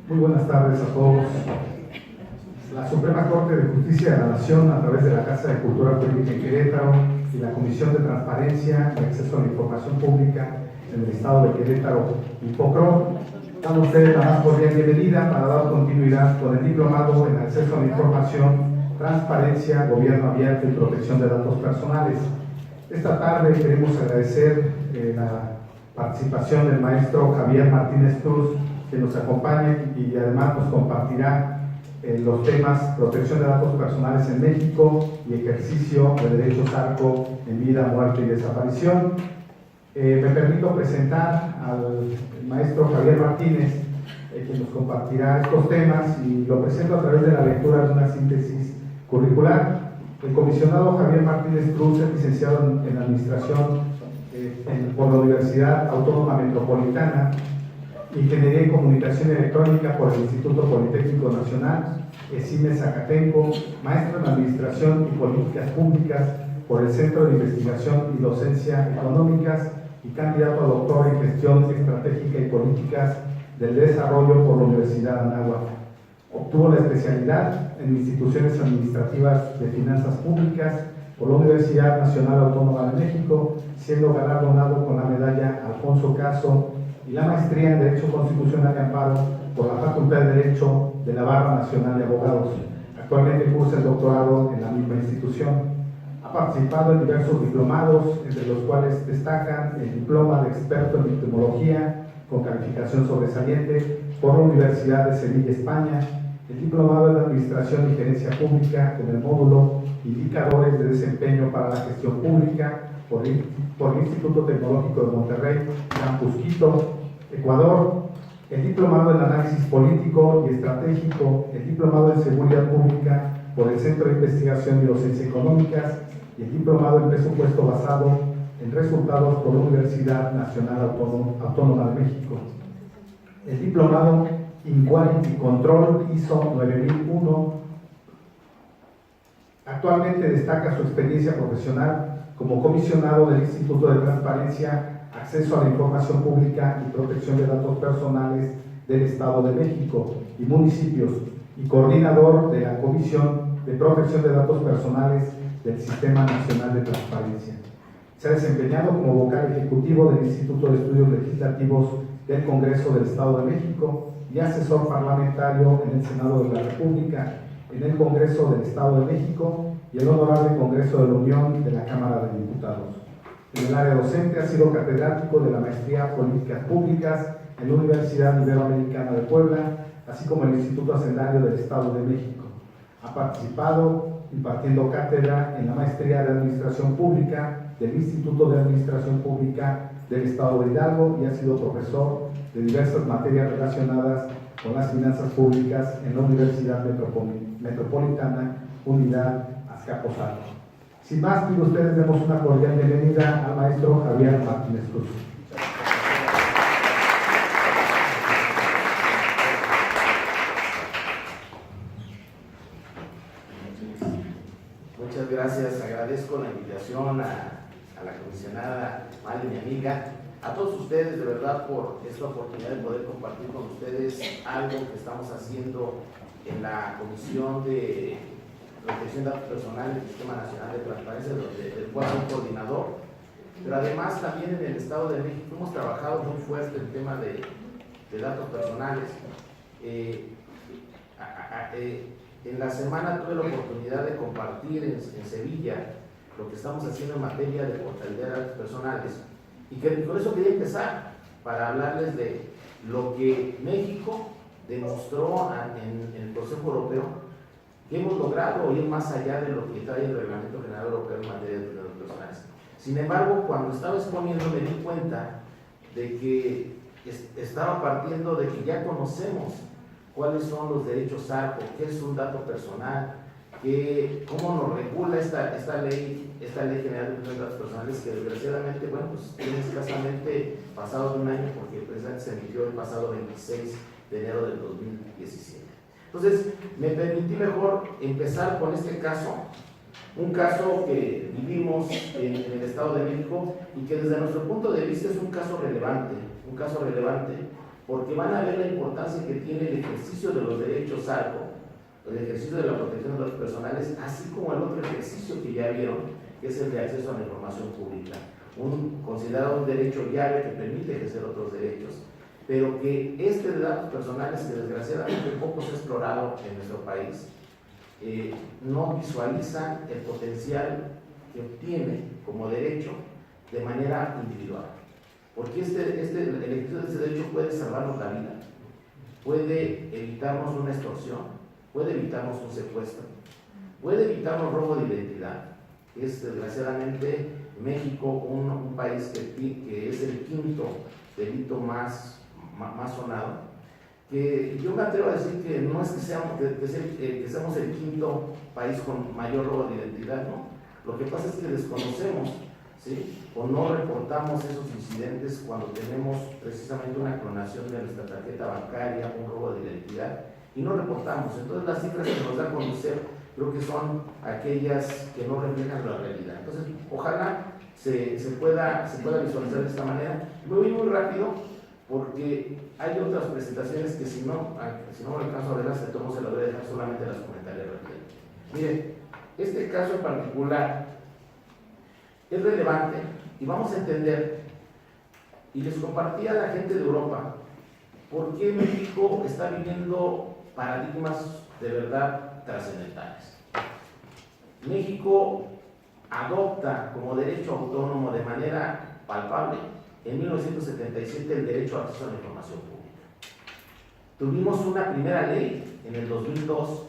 Muy buenas tardes a todos. La Suprema Corte de Justicia de la Nación, a través de la Casa de Cultura Jurídica en Querétaro y la Comisión de Transparencia y Acceso a la Información Pública en el Estado de Querétaro, INPOCRO, dan a ustedes la más cordial bienvenida para dar continuidad con el diplomado en Acceso a la Información, Transparencia, Gobierno Abierto y Protección de Datos Personales. Esta tarde queremos agradecer la participación del maestro Javier Martínez Cruz, que nos acompaña y además nos compartirá los temas protección de datos personales en México y ejercicio de derechos ARCO en vida, muerte y desaparición. Me permito presentar al maestro Javier Martínez, que nos compartirá estos temas, y lo presento a través de la lectura de una síntesis curricular. El comisionado Javier Martínez Cruz es licenciado en Administración por la Universidad Autónoma Metropolitana, Ingeniería en Comunicación Electrónica por el Instituto Politécnico Nacional, ESIME Zacatenco, maestro en Administración y Políticas Públicas por el Centro de Investigación y Docencia Económicas y candidato a doctor en Gestión Estratégica y Políticas del Desarrollo por la Universidad Anáhuac. Obtuvo la especialidad en Instituciones Administrativas de Finanzas Públicas por la Universidad Nacional Autónoma de México, siendo galardonado con la medalla Alfonso Caso, y la maestría en Derecho Constitucional y Amparo por la Facultad de Derecho de la Barra Nacional de Abogados. Actualmente cursa el doctorado en la misma institución. Ha participado en diversos diplomados, entre los cuales destacan el diploma de experto en victimología con calificación sobresaliente por la Universidad de Sevilla, España, el diplomado en Administración y Gerencia Pública con el módulo Indicadores de Desempeño para la Gestión Pública por el Instituto Tecnológico de Monterrey, Campus Quito, Ecuador, el diplomado en Análisis Político y Estratégico, el diplomado en Seguridad Pública por el Centro de Investigación y Docencia Económicas y el diplomado en Presupuesto basado en resultados por la Universidad Nacional Autónoma de México. El diplomado en Quality Control ISO 9001. Actualmente destaca su experiencia profesional como comisionado del Instituto de Transparencia, Acceso a la Información Pública y Protección de Datos Personales del Estado de México y municipios, y coordinador de la Comisión de Protección de Datos Personales del Sistema Nacional de Transparencia. Se ha desempeñado como vocal ejecutivo del Instituto de Estudios Legislativos del Congreso del Estado de México y asesor parlamentario en el Senado de la República, en el Congreso del Estado de México y el Honorable Congreso de la Unión de la Cámara de Diputados. En el área docente ha sido catedrático de la Maestría Políticas Públicas en la Universidad Iberoamericana de Puebla, así como en el Instituto Hacendario del Estado de México. Ha participado impartiendo cátedra en la Maestría de Administración Pública del Instituto de Administración Pública del Estado de Hidalgo y ha sido profesor de diversas materias relacionadas con las finanzas públicas en la Universidad Metropolitana Unidad Azcapotzalco. Sin más, pido a ustedes demos una cordial bienvenida al maestro Javier Martínez Cruz. Muchas gracias, agradezco la invitación a la comisionada Mali, mi amiga, a todos ustedes de verdad por esta oportunidad de poder compartir con ustedes algo que estamos haciendo en la Comisión de Protección de Datos Personales del Sistema Nacional de Transparencia, del cual soy coordinador, pero además también en el Estado de México hemos trabajado muy fuerte el tema de datos personales. En la semana tuve la oportunidad de compartir en Sevilla lo que estamos haciendo en materia de portabilidad de datos personales, y que por eso quería empezar para hablarles de lo que México demostró en el Consejo Europeo, que hemos logrado ir más allá de lo que trae el Reglamento General Europeo en materia de datos personales. Sin embargo, cuando estaba exponiendo me di cuenta de que estaba partiendo de que ya conocemos cuáles son los derechos ARCO, qué es un dato personal, cómo nos regula esta ley general de datos personales, que desgraciadamente, bueno, pues tiene escasamente pasado de un año, porque precisamente se emitió el pasado 26 de enero del 2017. Entonces, me permití mejor empezar con este caso, un caso que vivimos en el Estado de México y que desde nuestro punto de vista es un caso relevante porque van a ver la importancia que tiene el ejercicio ejercicio de los derechos salvo, el ejercicio de la protección de los datos personales, así como el otro ejercicio que ya vieron, que es el de acceso a la información pública, considerado un derecho llave que permite ejercer otros derechos, pero que este de datos personales, que desgraciadamente poco se ha explorado en nuestro país, no visualizan el potencial que obtiene como derecho de manera individual. Porque el ejercicio de ese derecho puede salvarnos la vida, puede evitarnos una extorsión, puede evitarnos un secuestro, puede evitarnos robo de identidad, que es desgraciadamente México un país que es el quinto delito más sonado, que yo me atrevo a decir que no es que seamos el quinto país con mayor robo de identidad, ¿no? Lo que pasa es que desconocemos, ¿sí? O no reportamos esos incidentes cuando tenemos precisamente una clonación de nuestra tarjeta bancaria, un robo de identidad, y no reportamos. Entonces las cifras que nos da a conocer creo que son aquellas que no reflejan la realidad. Entonces ojalá se pueda visualizar de esta manera. Me voy muy rápido porque hay otras presentaciones que si no me alcanzo a verlas, de todos se las voy a dejar, solamente las comentaré rápidamente. Miren, este caso en particular es relevante y vamos a entender, y les compartí a la gente de Europa por qué México está viviendo paradigmas de verdad trascendentales. México adopta como derecho autónomo de manera palpable en 1977 el derecho a acceso a la información pública. Tuvimos una primera ley en el 2002,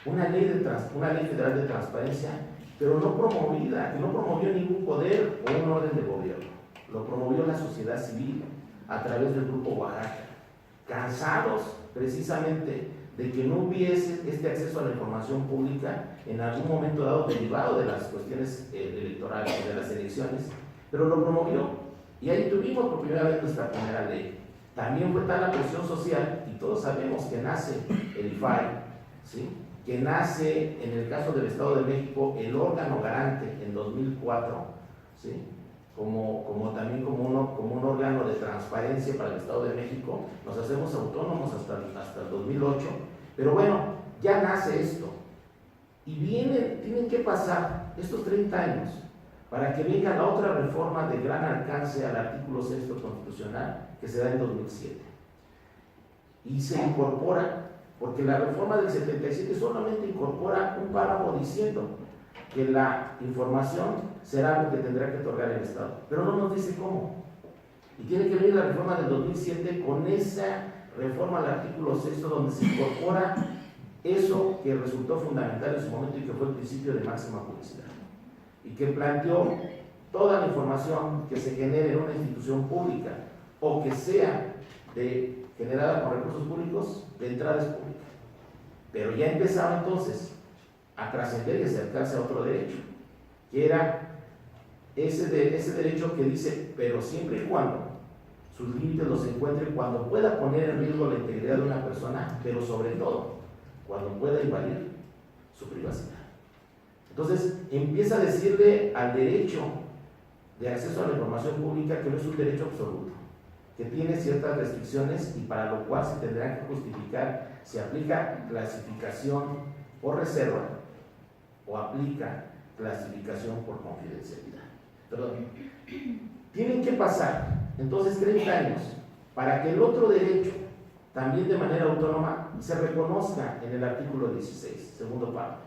una ley federal de transparencia, pero no promovida, que no promovió ningún poder o un orden de gobierno. Lo promovió la sociedad civil a través del Grupo Oaxaca, cansados precisamente de que no hubiese este acceso a la información pública en algún momento dado derivado de las cuestiones electorales, de las elecciones, pero lo promovió. Y ahí tuvimos por primera vez nuestra primera ley. También fue tal la presión social, y todos sabemos que nace el IFAI, ¿sí? Que nace en el caso del Estado de México el órgano garante en 2004, ¿sí? También como un órgano de transparencia para el Estado de México. Nos hacemos autónomos hasta el 2008, pero bueno, ya nace esto. Y tienen que pasar estos 30 años para que venga la otra reforma de gran alcance al artículo 6 constitucional que se da en 2007. Y se incorpora, porque la reforma del 77 solamente incorpora un párrafo diciendo que la información será algo que tendrá que otorgar el Estado, pero no nos dice cómo. Y tiene que venir la reforma del 2007 con esa reforma al artículo 6 donde se incorpora eso que resultó fundamental en su momento y que fue el principio de máxima publicidad, y que planteó toda la información que se genere en una institución pública o que sea generada con recursos públicos, de entrada es pública. Pero ya empezaba entonces a trascender y acercarse a otro derecho, que era ese derecho que dice, pero siempre y cuando sus límites los encuentre, cuando pueda poner en riesgo la integridad de una persona, pero sobre todo cuando pueda invadir su privacidad. Entonces empieza a decirle al derecho de acceso a la información pública que no es un derecho absoluto, que tiene ciertas restricciones y para lo cual se tendrá que justificar si aplica clasificación por reserva o aplica clasificación por confidencialidad. Perdón. Tienen que pasar entonces 30 años para que el otro derecho, también de manera autónoma, se reconozca en el artículo 16, segundo párrafo.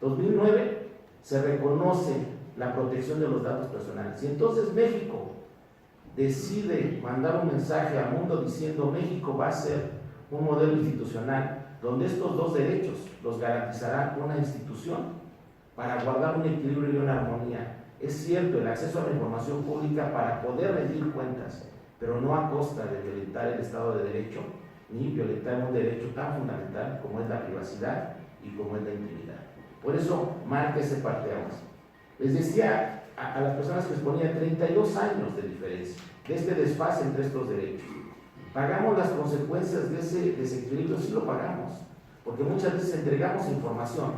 2009 se reconoce la protección de los datos personales. Y entonces México decide mandar un mensaje al mundo diciendo: México va a ser un modelo institucional donde estos dos derechos los garantizará una institución para guardar un equilibrio y una armonía. Es cierto, el acceso a la información pública para poder rendir cuentas, pero no a costa de violentar el Estado de Derecho, ni violentar un derecho tan fundamental como es la privacidad y como es la intimidad. Por eso marca ese parteaguas. Les decía a las personas que exponían 32 años de diferencia, de este desfase entre estos derechos. ¿Pagamos las consecuencias de ese desequilibrio? Sí lo pagamos, porque muchas veces entregamos información,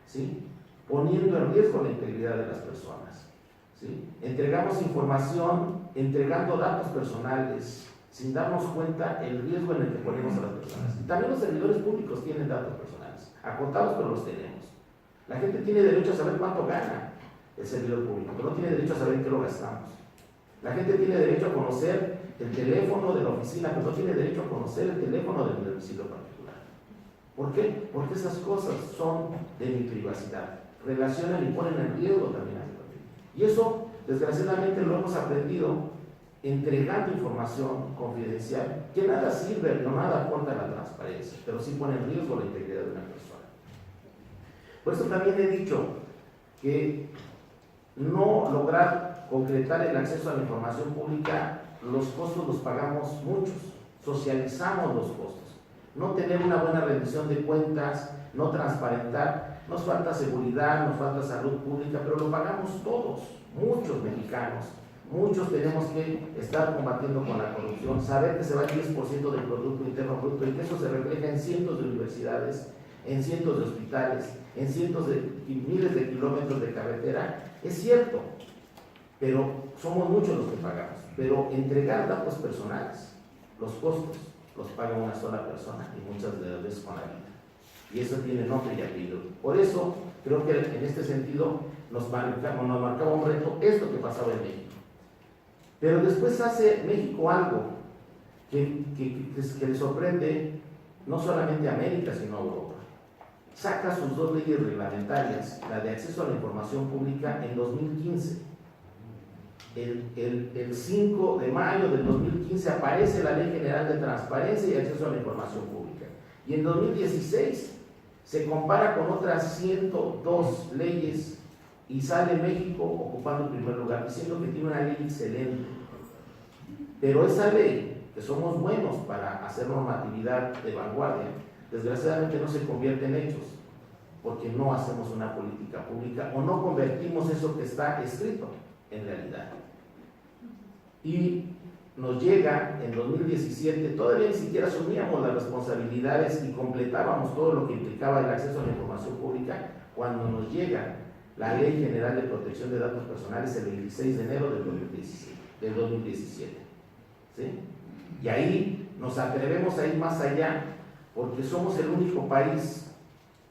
¿sí?, poniendo en riesgo la integridad de las personas, ¿sí? Entregamos información, entregando datos personales, sin darnos cuenta el riesgo en el que ponemos a las personas. también los servidores públicos tienen datos personales, acotados, pero los tenemos. La gente tiene derecho a saber cuánto gana el servidor público, pero no tiene derecho a saber en qué lo gastamos. La gente tiene derecho a conocer el teléfono de la oficina, pero no tiene derecho a conocer el teléfono del domicilio particular. ¿Por qué? Porque esas cosas son de mi privacidad. Relacionan y ponen en riesgo también a mi familia. Y eso, desgraciadamente, lo hemos aprendido entregando información confidencial que nada sirve, no nada aporta a la transparencia, pero sí pone en riesgo la integridad de una persona. Por eso también he dicho que no lograr concretar el acceso a la información pública, los costos los pagamos muchos, socializamos los costos. No tener una buena rendición de cuentas, no transparentar, nos falta seguridad, nos falta salud pública, pero lo pagamos todos, muchos mexicanos. Muchos tenemos que estar combatiendo con la corrupción, saber que se va el 10% del Producto Interno Bruto y que eso se refleja en cientos de universidades, en cientos de hospitales, en cientos de miles de kilómetros de carretera, es cierto, pero somos muchos los que pagamos. Pero entregar datos personales, los costos, los paga una sola persona y muchas de las veces con la vida. Y eso tiene nombre y apellido. Por eso creo que en este sentido nos marcaba un reto esto que pasaba en México. Pero después hace México algo que le sorprende no solamente a América, sino a Europa. Saca sus dos leyes reglamentarias, la de acceso a la información pública en 2015. El 5 de mayo del 2015 aparece la Ley General de Transparencia y Acceso a la Información Pública. Y en 2016 se compara con otras 102 leyes y sale México ocupando el primer lugar, diciendo que tiene una ley excelente. Pero esa ley, que somos buenos para hacer normatividad de vanguardia, desgraciadamente no se convierte en hechos, porque no hacemos una política pública o no convertimos eso que está escrito en realidad. Y nos llega en 2017, todavía ni siquiera asumíamos las responsabilidades y completábamos todo lo que implicaba el acceso a la información pública, cuando nos llega la Ley General de Protección de Datos Personales el 26 de enero del 2017. ¿Sí? Y ahí nos atrevemos a ir más allá, porque somos el único país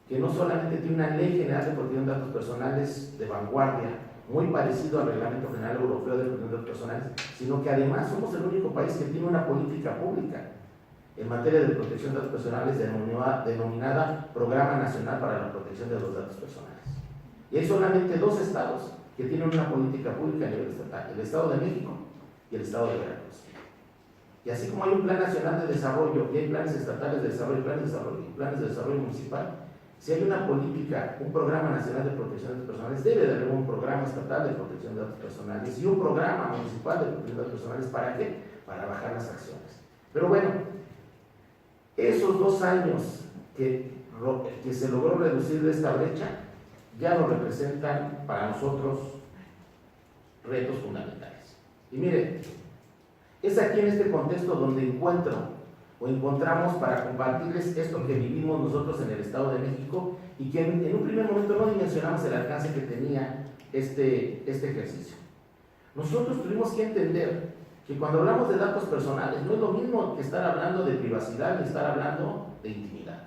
que no solamente tiene una Ley General de Protección de Datos Personales de vanguardia, muy parecido al Reglamento General Europeo de Protección de Datos Personales, sino que además somos el único país que tiene una política pública en materia de protección de datos personales denominada Programa Nacional para la Protección de los Datos Personales. Y hay solamente dos estados que tienen una política pública a nivel estatal, el Estado de México y el Estado de Veracruz. Y así como hay un Plan Nacional de Desarrollo y hay planes estatales de desarrollo y planes de desarrollo municipal, si hay una política, un Programa Nacional de Protección de Datos Personales, debe de haber un programa estatal de protección de datos personales y un programa municipal de protección de datos personales. ¿Para qué? Para bajar las acciones. Pero bueno, esos 2 años que se logró reducir esta brecha, ya nos representan para nosotros retos fundamentales. Y mire, es aquí en este contexto donde encontramos para compartirles esto que vivimos nosotros en el Estado de México y que en un primer momento no dimensionamos el alcance que tenía este ejercicio. Nosotros tuvimos que entender que cuando hablamos de datos personales no es lo mismo que estar hablando de privacidad ni estar hablando de intimidad.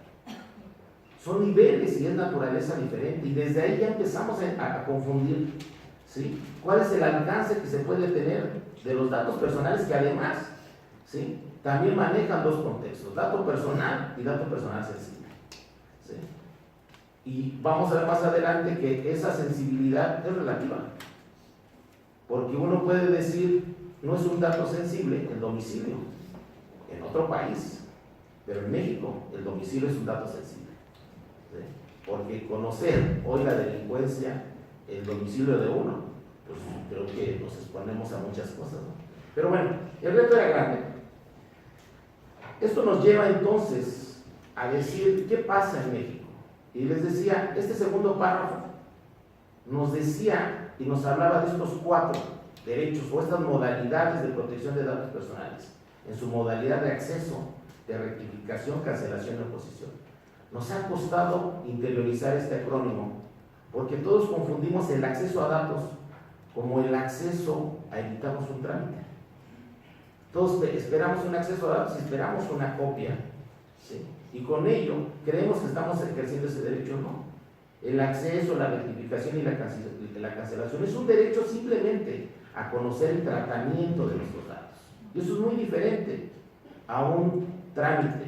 Son niveles y es naturaleza diferente, y desde ahí ya empezamos a confundir, ¿sí? ¿Cuál es el alcance que se puede tener de los datos personales, que además, ¿sí?, también manejan 2 contextos, dato personal y dato personal sensible, ¿sí? Y vamos a ver más adelante que esa sensibilidad es relativa, porque uno puede decir, no es un dato sensible el domicilio en otro país, pero en México el domicilio es un dato sensible, ¿sí? Porque conocer hoy la delincuencia, el domicilio de uno, pues creo que nos exponemos a muchas cosas, ¿no? Pero bueno, el reto era grande. Esto nos lleva entonces a decir qué pasa en México. Y les decía, este segundo párrafo nos decía y nos hablaba de estos 4 derechos o estas modalidades de protección de datos personales, en su modalidad de acceso, de rectificación, cancelación y oposición. Nos ha costado interiorizar este acrónimo, porque todos confundimos el acceso a datos como el acceso a evitarnos un trámite. Todos esperamos un acceso a datos y esperamos una copia, ¿sí? Y con ello creemos que estamos ejerciendo ese derecho, ¿no? El acceso, la rectificación y la cancelación es un derecho simplemente a conocer el tratamiento de nuestros datos. Y eso es muy diferente a un trámite,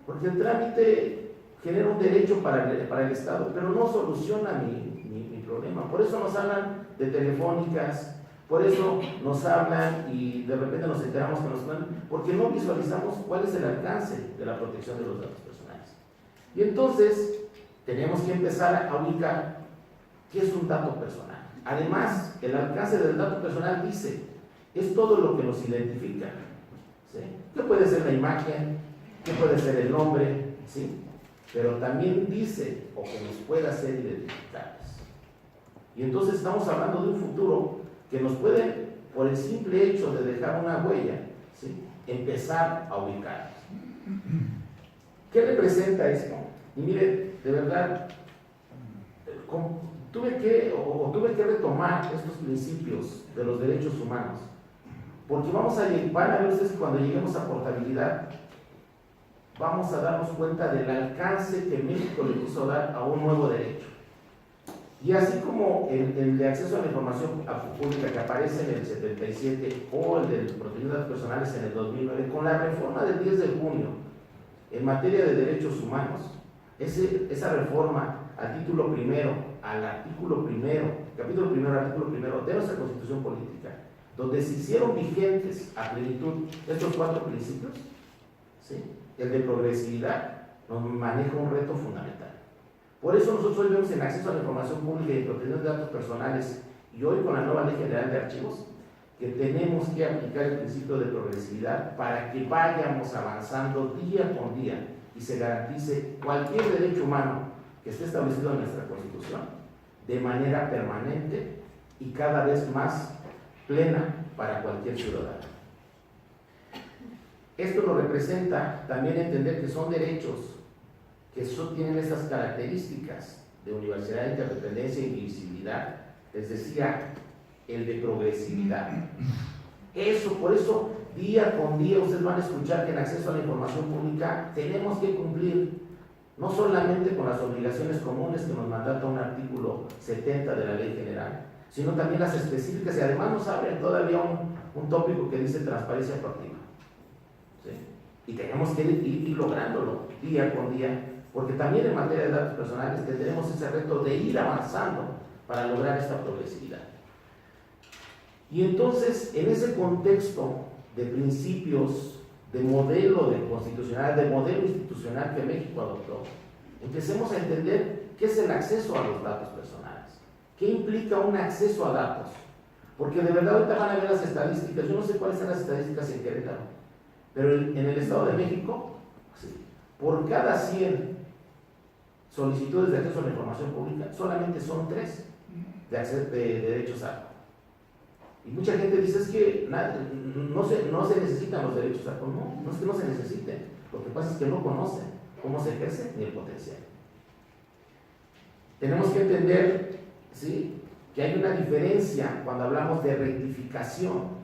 porque el trámite genera un derecho para el Estado, pero no soluciona mi problema. Por eso nos hablan de telefónicas, por eso nos hablan y de repente nos enteramos que nos hablan, porque no visualizamos cuál es el alcance de la protección de los datos personales. Y entonces tenemos que empezar a ubicar qué es un dato personal. Además, el alcance del dato personal dice, es todo lo que nos identifica, ¿sí? ¿Qué puede ser la imagen? ¿Qué puede ser el nombre? ¿Sí? Pero también dice, o que nos pueda ser identificables. Y entonces estamos hablando de un futuro que nos puede, por el simple hecho de dejar una huella, ¿sí?, empezar a ubicar. ¿Qué representa esto? Y mire, de verdad, tuve que retomar estos principios de los derechos humanos, porque van a ver ustedes que cuando lleguemos a portabilidad, vamos a darnos cuenta del alcance que México le quiso dar a un nuevo derecho. Y así como el de acceso a la información pública que aparece en el 77 o el de protección de datos personales en el 2009, con la reforma del 10 de junio en materia de derechos humanos, esa reforma al título primero, capítulo primero, artículo primero de nuestra Constitución Política, donde se hicieron vigentes a plenitud estos 4 principios, ¿sí?, el de progresividad nos maneja un reto fundamental. Por eso nosotros hoy vemos en acceso a la información pública y protección de datos personales, y hoy con la nueva Ley General de Archivos, que tenemos que aplicar el principio de progresividad para que vayamos avanzando día con día y se garantice cualquier derecho humano que esté establecido en nuestra Constitución de manera permanente y cada vez más plena para cualquier ciudadano. Esto lo representa también entender que son derechos que tienen estas características de universalidad, interdependencia y indivisibilidad. Les decía, el de progresividad. Por eso, día con día, ustedes van a escuchar que en acceso a la información pública tenemos que cumplir no solamente con las obligaciones comunes que nos mandata un artículo 70 de la Ley General, sino también las específicas, y además nos abre todavía un tópico que dice transparencia proactiva. ¿Sí? Y tenemos que ir lográndolo día con día, porque también en materia de datos personales tendremos ese reto de ir avanzando para lograr esta progresividad. Y entonces, en ese contexto de principios, de modelo constitucional, de modelo institucional que México adoptó, empecemos a entender qué es el acceso a los datos personales, qué implica un acceso a datos, porque de verdad ahorita van a ver las estadísticas. Yo no sé cuáles son las estadísticas en Querétaro, pero en el Estado de México, sí, por cada 100 solicitudes de acceso a la información pública, solamente son 3 de derechos a. Y mucha gente dice, es que no se necesitan los derechos a. No es que no se necesiten, lo que pasa es que no conocen cómo se ejerce ni el potencial. Tenemos que entender, ¿sí?, que hay una diferencia cuando hablamos de rectificación.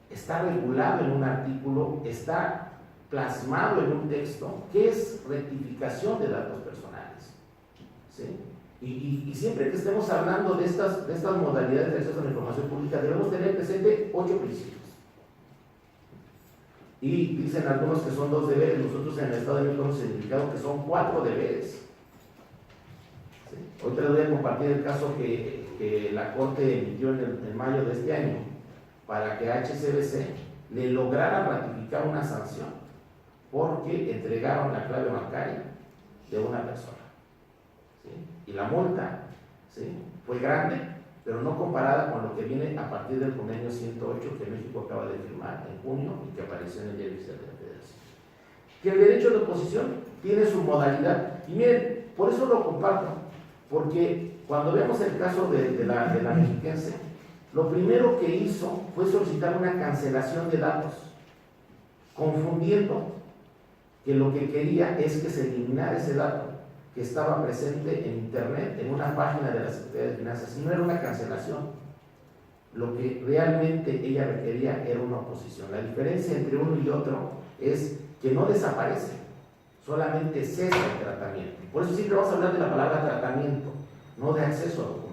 Está regulado en un artículo, está plasmado en un texto, que es rectificación de datos personales, ¿sí? Y siempre que estemos hablando de estas modalidades de acceso a la información pública, debemos tener presente 8 principios. Y dicen algunos que son 2 deberes, nosotros en el Estado de México hemos identificado que son 4 deberes. ¿Sí? Hoy te les voy a compartir el caso que la Corte emitió en mayo de este año para que HCBC le lograra ratificar una sanción porque entregaron la clave bancaria de una persona. ¿Sí? Y la multa, ¿sí?, fue grande, pero no comparada con lo que viene a partir del convenio 108 que México acaba de firmar en junio y que apareció en el Diario Oficial de la Federación. Que el derecho de oposición tiene su modalidad, y miren, por eso lo comparto, porque cuando vemos el caso de la mexiquense, lo primero que hizo fue solicitar una cancelación de datos, confundiendo que lo que quería es que se eliminara ese dato que estaba presente en internet, en una página de la Secretaría de Finanzas, y no era una cancelación. Lo que realmente ella requería era una oposición. La diferencia entre uno y otro es que no desaparece, solamente cesa el tratamiento. Por eso siempre vamos a hablar de la palabra tratamiento, no de acceso a documentos.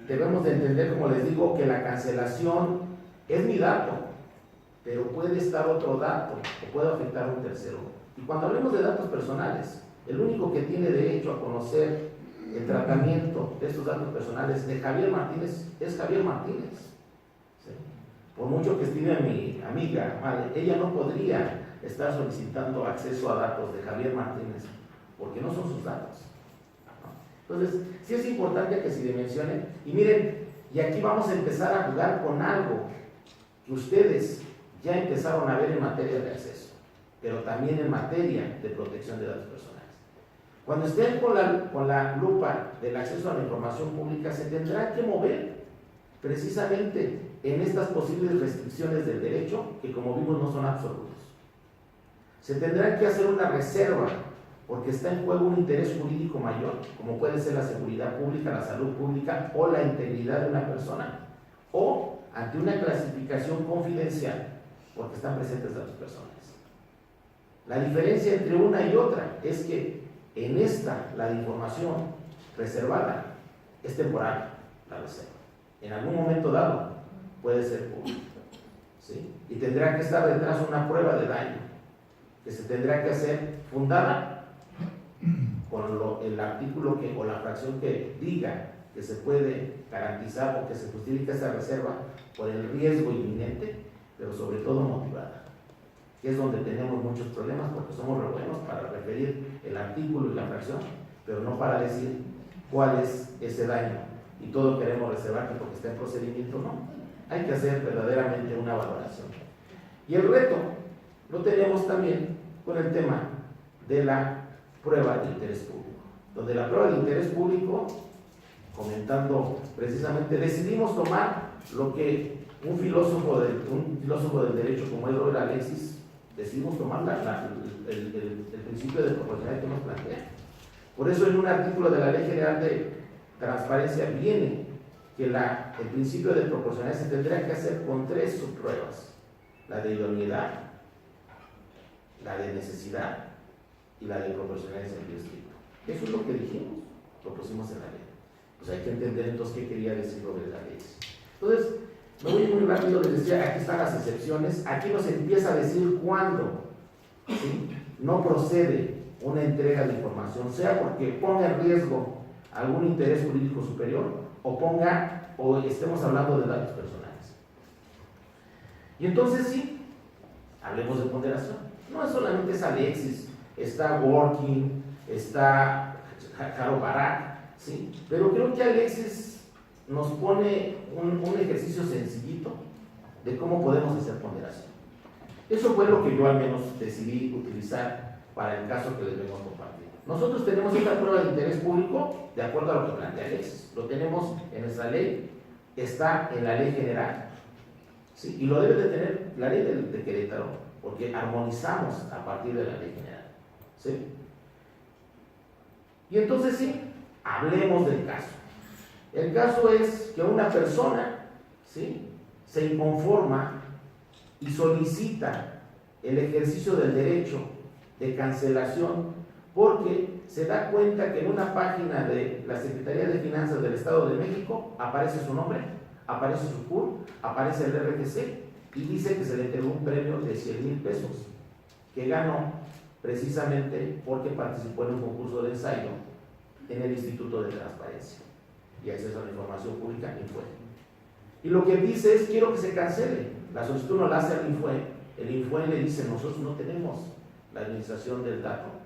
Debemos de entender, como les digo, que la cancelación es mi dato, pero puede estar otro dato o puede afectar a un tercero. Y cuando hablemos de datos personales, el único que tiene derecho a conocer el tratamiento de estos datos personales de Javier Martínez es Javier Martínez. ¿Sí? Por mucho que estime a mi amiga, madre, ella no podría estar solicitando acceso a datos de Javier Martínez porque no son sus datos. Entonces, sí es importante que se dimensione. Y miren, y aquí vamos a empezar a jugar con algo que ustedes ya empezaron a ver en materia de acceso, pero también en materia de protección de datos personales. Cuando estén con la lupa del acceso a la información pública, se tendrá que mover precisamente en estas posibles restricciones del derecho, que como vimos no son absolutos. Se tendrá que hacer una reserva, porque está en juego un interés jurídico mayor, como puede ser la seguridad pública, la salud pública o la integridad de una persona, o ante una clasificación confidencial, porque están presentes datos personales. La diferencia entre una y otra es que en esta, la de información reservada es temporal, la reserva. En algún momento dado puede ser pública, ¿sí? Y tendrá que estar detrás una prueba de daño, que se tendrá que hacer fundada con el artículo o la fracción que diga que se puede garantizar o que se justifica esa reserva por el riesgo inminente, pero sobre todo motivada, que es donde tenemos muchos problemas porque somos re buenos para referir el artículo y la fracción, pero no para decir cuál es ese daño, y todo queremos reservar que porque está en procedimiento, no. Hay que hacer verdaderamente una valoración. Y el reto lo tenemos también con el tema de la prueba de interés público, donde la prueba de interés público, comentando precisamente, decidimos tomar lo que un filósofo del derecho como es Robert Alexis, decidimos tomar el principio de proporcionalidad que nos plantea. Por eso en un artículo de la Ley General de Transparencia viene que el principio de proporcionalidad se tendrá que hacer con 3 subpruebas: la de idoneidad, la de necesidad y la de proporcionalidad en sentido estricto. Eso es lo que dijimos, lo pusimos en la ley. Pues hay que entender entonces qué quería decir Robert Alexis. Entonces, me voy muy rápido, les decía, aquí están las excepciones, aquí nos empieza a decir cuándo, ¿sí?, no procede una entrega de información, sea porque ponga en riesgo algún interés jurídico superior o estemos hablando de datos personales. Y entonces sí, hablemos de ponderación. No es solamente es Alexis, está Working, está Jaro Barak, ¿sí? Pero creo que Alexis nos pone un ejercicio sencillito de cómo podemos hacer ponderación. Eso fue lo que yo al menos decidí utilizar para el caso que les vengo a compartir. Nosotros tenemos esta prueba de interés público de acuerdo a lo que plantea Alexis. Lo tenemos en nuestra ley, está en la ley general, ¿sí? Y lo debe de tener la ley de Querétaro, porque armonizamos a partir de la ley general, ¿sí? Y entonces sí, hablemos del caso. El caso es que una persona, ¿sí?, se inconforma y solicita el ejercicio del derecho de cancelación porque se da cuenta que en una página de la Secretaría de Finanzas del Estado de México aparece su nombre, aparece su CUR, aparece el RFC y dice que se le entregó un premio de 100,000 pesos que ganó precisamente porque participó en un concurso de ensayo en el Instituto de Transparencia y Acceso a la Información Pública, INFUE. Y lo que dice es: quiero que se cancele. La solicitud no la hace al INFUE. El INFUE le dice: nosotros no tenemos la administración del dato.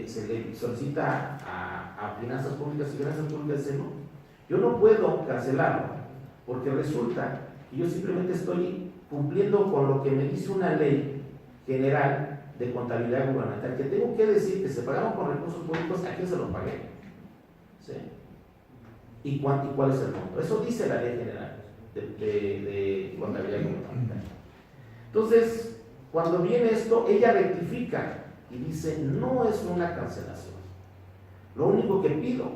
Se le solicita a Finanzas Públicas y Finanzas Públicas dice: no, yo no puedo cancelarlo porque resulta que yo simplemente estoy cumpliendo con lo que me dice una ley general de contabilidad gubernamental, que tengo que decir que se pagaron con recursos públicos, ¿a quién se los pagué? ¿Sí? ¿Y cuál es el monto? Eso dice la ley general de contabilidad gubernamental. Entonces, cuando viene esto, ella rectifica y dice: no es una cancelación. Lo único que pido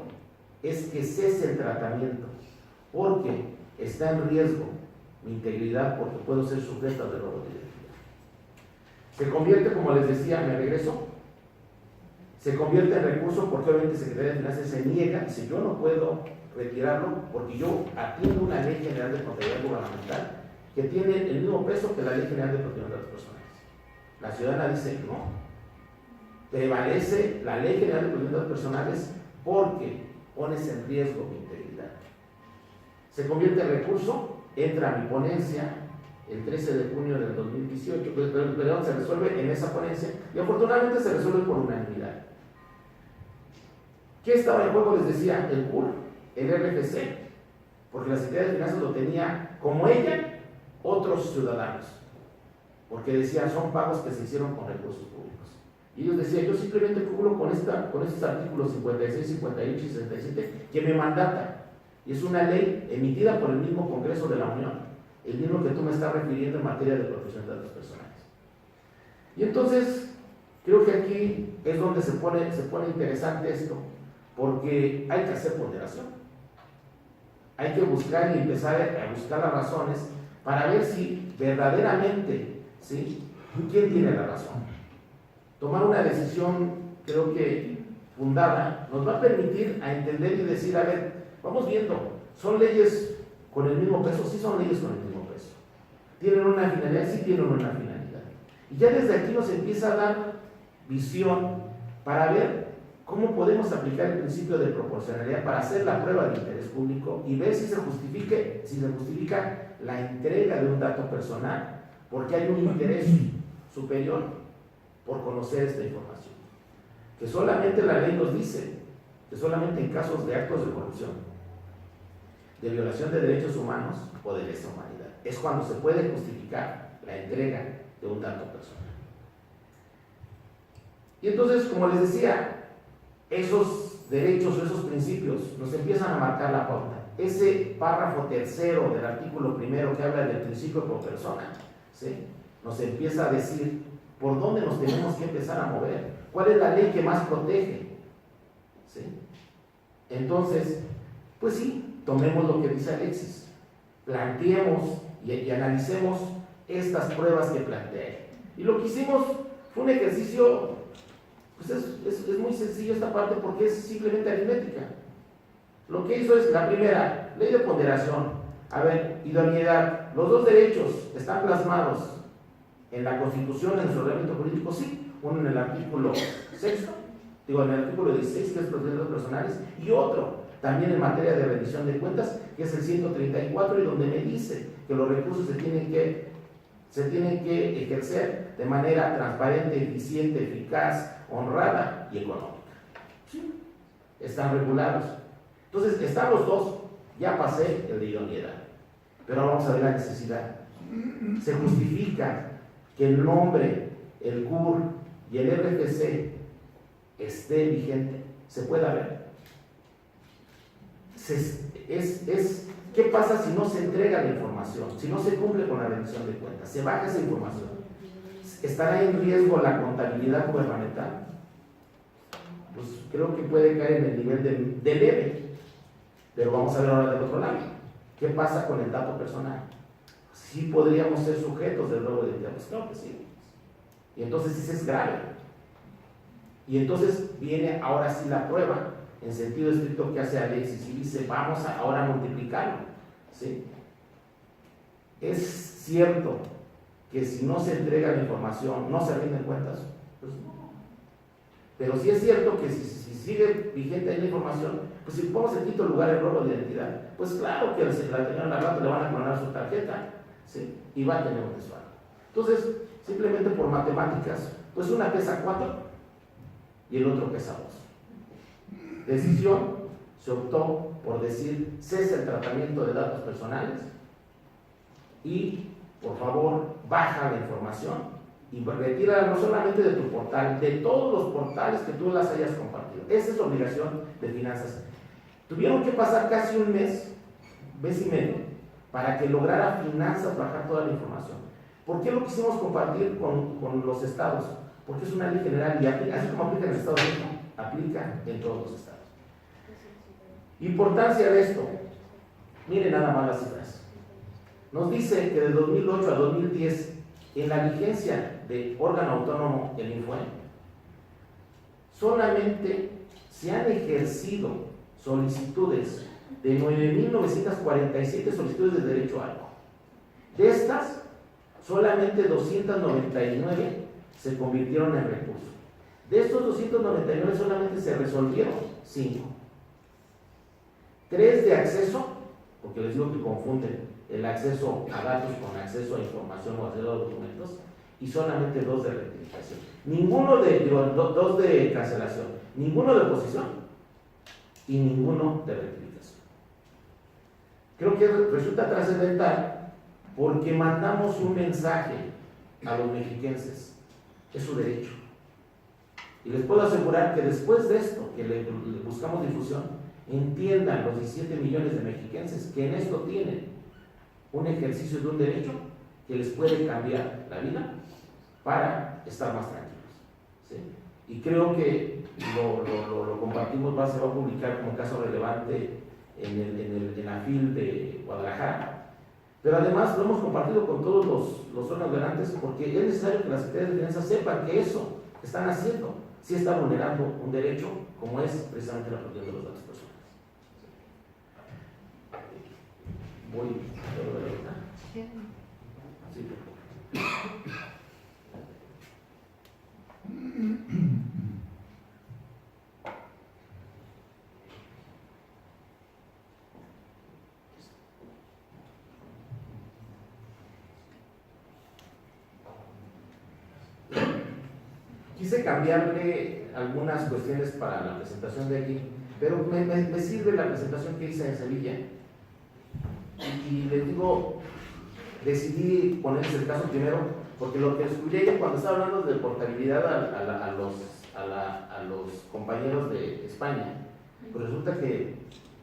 es que cese el tratamiento, porque está en riesgo mi integridad, porque puedo ser sujeta de robo de identidad. Se convierte, como les decía, me regreso, se convierte en recurso porque obviamente Secretaría de Finanzas se niega, dice yo no puedo retirarlo porque yo atiendo una ley general de contabilidad gubernamental que tiene el mismo peso que la ley general de protección de datos personales. La ciudadana dice no, prevalece la ley general de protección de datos personales porque pones en riesgo mi integridad. Se convierte en recurso, entra a mi ponencia el 13 de junio del 2018, perdón, se resuelve en esa ponencia y afortunadamente se resuelve por unanimidad. ¿Qué estaba en juego? Les decía, el CUR, el RFC, porque la Secretaría de Finanzas lo tenía como ella, otros ciudadanos, porque decían, son pagos que se hicieron con recursos públicos. Y ellos decían, yo simplemente cubro con estos artículos 56, 58 y 67 que me mandata. Y es una ley emitida por el mismo Congreso de la Unión, el mismo que tú me estás refiriendo en materia de protección de datos personales. Y entonces, creo que aquí es donde se pone interesante esto, porque hay que hacer ponderación. Hay que buscar y empezar a buscar las razones para ver si verdaderamente, ¿sí?, quién tiene la razón. Tomar una decisión, creo que fundada, nos va a permitir a entender y decir, a ver, vamos viendo, ¿son leyes con el mismo peso? Sí, son leyes con el mismo peso. ¿Tienen una finalidad? Sí, tienen una finalidad. Y ya desde aquí nos empieza a dar visión para ver cómo podemos aplicar el principio de proporcionalidad para hacer la prueba de interés público y ver si se justifica la entrega de un dato personal, porque hay un interés superior por conocer esta información. Que solamente la ley nos dice que solamente en casos de actos de corrupción, de violación de derechos humanos o de lesa humanidad, es cuando se puede justificar la entrega de un dato personal. Y entonces, como les decía, esos derechos o esos principios nos empiezan a marcar la pauta. Ese párrafo tercero del artículo primero que habla del principio pro persona, ¿sí?, nos empieza a decir por dónde nos tenemos que empezar a mover, cuál es la ley que más protege, ¿sí? Entonces, pues sí, tomemos lo que dice Alexis, planteemos y analicemos estas pruebas que planteé. Y lo que hicimos fue un ejercicio, pues es muy sencillo esta parte porque es simplemente aritmética. Lo que hizo es la primera, ley de ponderación. A ver, idoneidad, los dos derechos están plasmados en la Constitución, en su ordenamiento jurídico, sí, uno en el artículo 6, en el artículo 16, que es protección de datos personales, y otro también en materia de rendición de cuentas, que es el 134, y donde me dice que los recursos se tienen que ejercer de manera transparente, eficiente, eficaz, honrada y económica. Sí, están regulados. Entonces, están los dos. Ya pasé el de idoneidad, pero ahora vamos a ver la necesidad. Se justifica que el nombre, el CUR y el RFC esté vigente, se pueda ver. ¿Qué pasa si no se entrega la información? Si no se cumple con la rendición de cuentas, se baja esa información. ¿Estará en riesgo la contabilidad gubernamental? Pues creo que puede caer en el nivel de leve, pero vamos a ver ahora del otro lado. ¿Qué pasa con el dato personal? ¿Sí podríamos ser sujetos del robo de identidad? Pues claro que sí. Y entonces sí es grave. Y entonces viene ahora sí la prueba, en sentido estricto que hace Alexis y dice, vamos ahora a multiplicarlo. ¿Sí? Es cierto que si no se entrega la información, no se rinden cuentas, pues no. Pero sí es cierto que si sigue vigente ahí la información, pues si ponemos en quinto lugar el robo de identidad, pues claro que la señora al rato le van a clonar su tarjeta, ¿sí?, y va a tener un desfalco. Entonces, simplemente por matemáticas, pues una pesa 4 y el otro pesa 2. Decisión, se optó por decir, cesa el tratamiento de datos personales y, por favor, baja la información y retírala no solamente de tu portal, de todos los portales que tú las hayas compartido. Esa es la obligación de finanzas. Tuvieron que pasar casi un mes y medio, para que lograra finanzas bajar toda la información. ¿Por qué lo quisimos compartir con los estados? Porque es una ley general y aplica, así como aplica en el Estado de México, aplica en todos los estados. Importancia de esto. Miren nada más las cifras. Nos dice que de 2008 a 2010 en la vigencia del órgano autónomo, el INFUE, solamente se han ejercido solicitudes de 9.947 solicitudes de derecho a algo. De estas, solamente 299 se convirtieron en recurso. De estos 299 solamente se resolvieron 5. 3 de acceso, porque les digo que confunden el acceso a datos con acceso a información o acceso a documentos, y solamente 2 de rectificación. Ninguno de, 2 de cancelación, ninguno de oposición y ninguno de rectificación. Creo que resulta trascendental porque mandamos un mensaje a los mexiquenses, es su derecho. Y les puedo asegurar que después de esto, que le buscamos difusión, entiendan los 17 millones de mexiquenses que en esto tienen un ejercicio de un derecho que les puede cambiar la vida para estar más tranquilos, ¿sí? Y creo que lo compartimos, se va a publicar como caso relevante en la FIL de Guadalajara, pero además lo hemos compartido con todos los órganos garantes porque es necesario que las secretarías de finanzas sepan que eso que están haciendo sí está vulnerando un derecho como es precisamente la protección de los datos personales. Voy a lo de la verdad. Sí. Quise cambiarle algunas cuestiones para la presentación de aquí, pero me sirve la presentación que hice en Sevilla. Y les digo, decidí ponerles el caso primero, porque lo que descubrí cuando estaba hablando de portabilidad a los compañeros de España, pues resulta que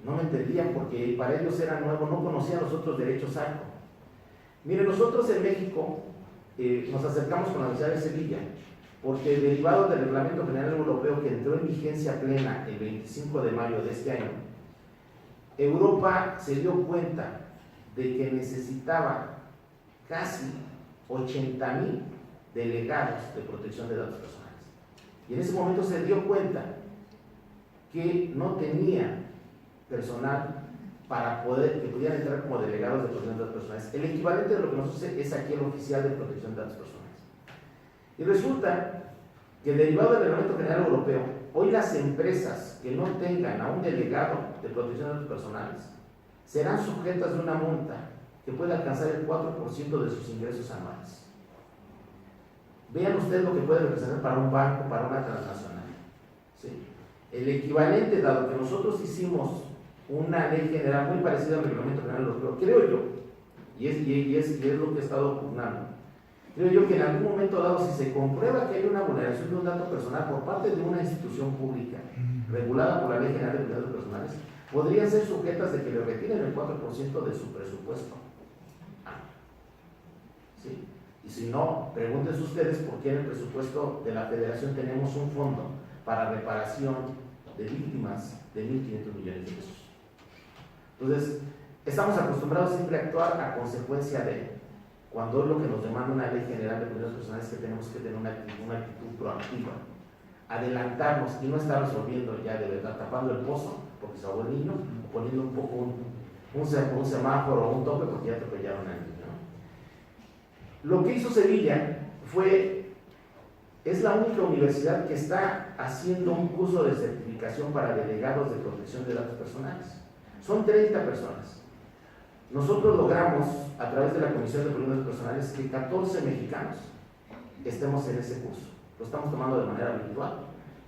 no me entendían porque para ellos era nuevo, no conocían los otros derechos ARCO. Miren, nosotros en México nos acercamos con la Universidad de Sevilla, porque derivado del Reglamento General Europeo que entró en vigencia plena el 25 de mayo de este año, Europa se dio cuenta de que necesitaba casi 80,000 delegados de protección de datos personales. Y en ese momento se dio cuenta que no tenía personal para que pudieran entrar como delegados de protección de datos personales. El equivalente de lo que nos sucede es aquí el oficial de protección de datos personales. Y resulta que derivado del Reglamento General Europeo, hoy las empresas que no tengan a un delegado de protección de datos personales serán sujetas de una multa que puede alcanzar el 4% de sus ingresos anuales. Vean ustedes lo que puede representar para un banco, para una transnacional. ¿Sí? El equivalente, dado que nosotros hicimos una ley general muy parecida al Reglamento General Europeo, creo yo, y es lo que he estado pugnando, creo yo que en algún momento dado, si se comprueba que hay una vulneración de un dato personal por parte de una institución pública regulada por la Ley General de Datos Personales, podrían ser sujetas de que le retiren el 4% de su presupuesto. ¿Sí? Y si no, pregúntense ustedes por qué en el presupuesto de la Federación tenemos un fondo para reparación de víctimas de 1.500 millones de pesos. Entonces, estamos acostumbrados siempre a actuar a consecuencia de, cuando es lo que nos demanda una ley general de cuidados personales, que tenemos que tener una actitud proactiva, adelantarnos y no estar resolviendo ya de verdad, tapando el pozo porque se ahogó el niño, o poniendo un poco un semáforo o un tope porque ya atropellaron al niño, ¿no? Lo que hizo Sevilla es la única universidad que está haciendo un curso de certificación para delegados de protección de datos personales. Son 30 personas. Nosotros logramos, a través de la Comisión de Protección de Datos Personales, que 14 mexicanos estemos en ese curso. Lo estamos tomando de manera virtual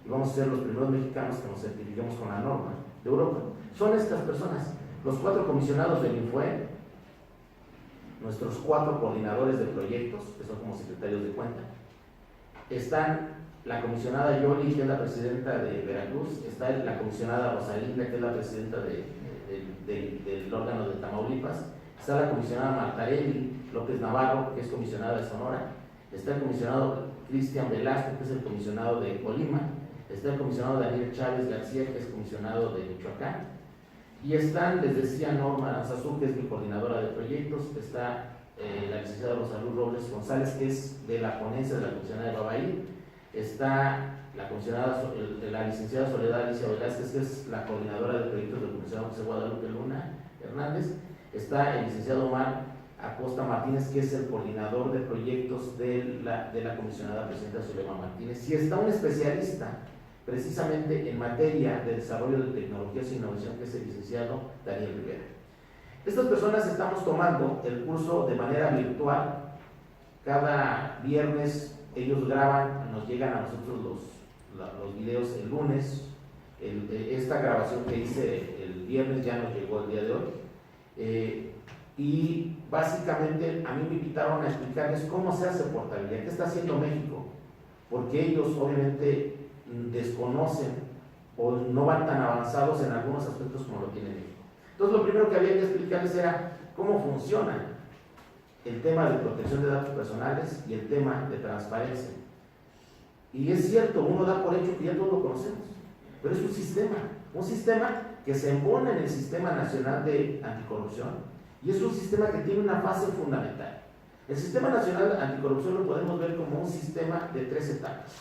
y vamos a ser los primeros mexicanos que nos certifiquemos con la norma de Europa. Son estas personas, los 4 comisionados del INFUE, nuestros 4 coordinadores de proyectos, que son como secretarios de cuenta. Están la comisionada Yoli, que es la presidenta de Veracruz, está la comisionada Rosalinda, que es la presidenta del órgano de Tamaulipas, está la comisionada Martarelli López Navarro, que es comisionada de Sonora, está el comisionado Cristian Velasco, que es el comisionado de Colima, está el comisionado Daniel Chávez García, que es comisionado de Michoacán, y están, les decía, Norma Sazú, que es mi coordinadora de proyectos, está la licenciada Rosa Luz Robles González, que es de la ponencia de la comisionada de Babaí. Está la licenciada Soledad Alicia Velázquez, que es la coordinadora de proyectos del comisionado José Guadalupe Luna Hernández. Está el licenciado Omar Acosta Martínez, que es el coordinador de proyectos de la comisionada presidenta Zulema Martínez. Y está un especialista precisamente en materia de desarrollo de tecnologías e innovación, que es el licenciado Daniel Rivera. Estas personas estamos tomando el curso de manera virtual. Cada viernes ellos graban, nos llegan a nosotros los videos el lunes. Esta grabación que hice el viernes ya nos llegó el día de hoy. Y básicamente a mí me invitaron a explicarles cómo se hace portabilidad, qué está haciendo México, porque ellos obviamente desconocen o no van tan avanzados en algunos aspectos como lo tiene México. Entonces lo primero que había que explicarles era cómo funciona el tema de protección de datos personales y el tema de transparencia. Y es cierto, uno da por hecho que ya todos lo conocemos, pero es un sistema que se embona en el Sistema Nacional de Anticorrupción, y es un sistema que tiene una fase fundamental. El Sistema Nacional de Anticorrupción lo podemos ver como un sistema de 3 etapas.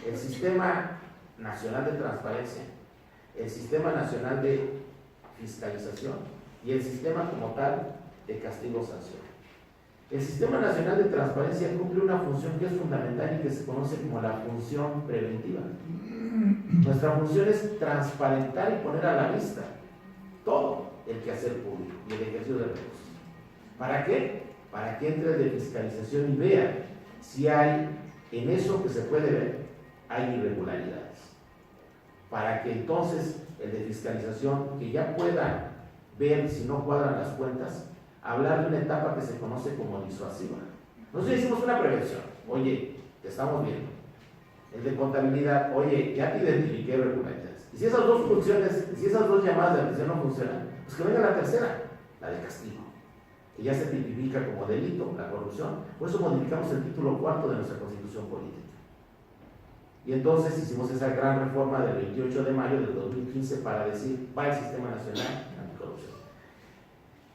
El Sistema Nacional de Transparencia, el Sistema Nacional de Fiscalización y el sistema como tal de castigo-sanción. El Sistema Nacional de Transparencia cumple una función que es fundamental y que se conoce como la función preventiva. Nuestra función es transparentar y poner a la vista todo el quehacer público y el ejercicio de recursos. ¿Para qué? Para que entre de fiscalización y vea si hay, en eso que se puede ver, hay irregularidades. Para que entonces el de fiscalización, que ya pueda ver si no cuadran las cuentas, hablar de una etapa que se conoce como disuasiva. Nosotros hicimos una prevención. Oye, te estamos viendo. El de contabilidad, oye, ya te identifiqué irregularidades. Y si esas dos funciones, si esas dos llamadas de atención no funcionan, pues que venga la tercera, la de castigo, que ya se tipifica como delito, la corrupción. Por eso modificamos el título 4 de nuestra Constitución Política. Y entonces hicimos esa gran reforma del 28 de mayo del 2015 para decir, va el Sistema Nacional Anticorrupción.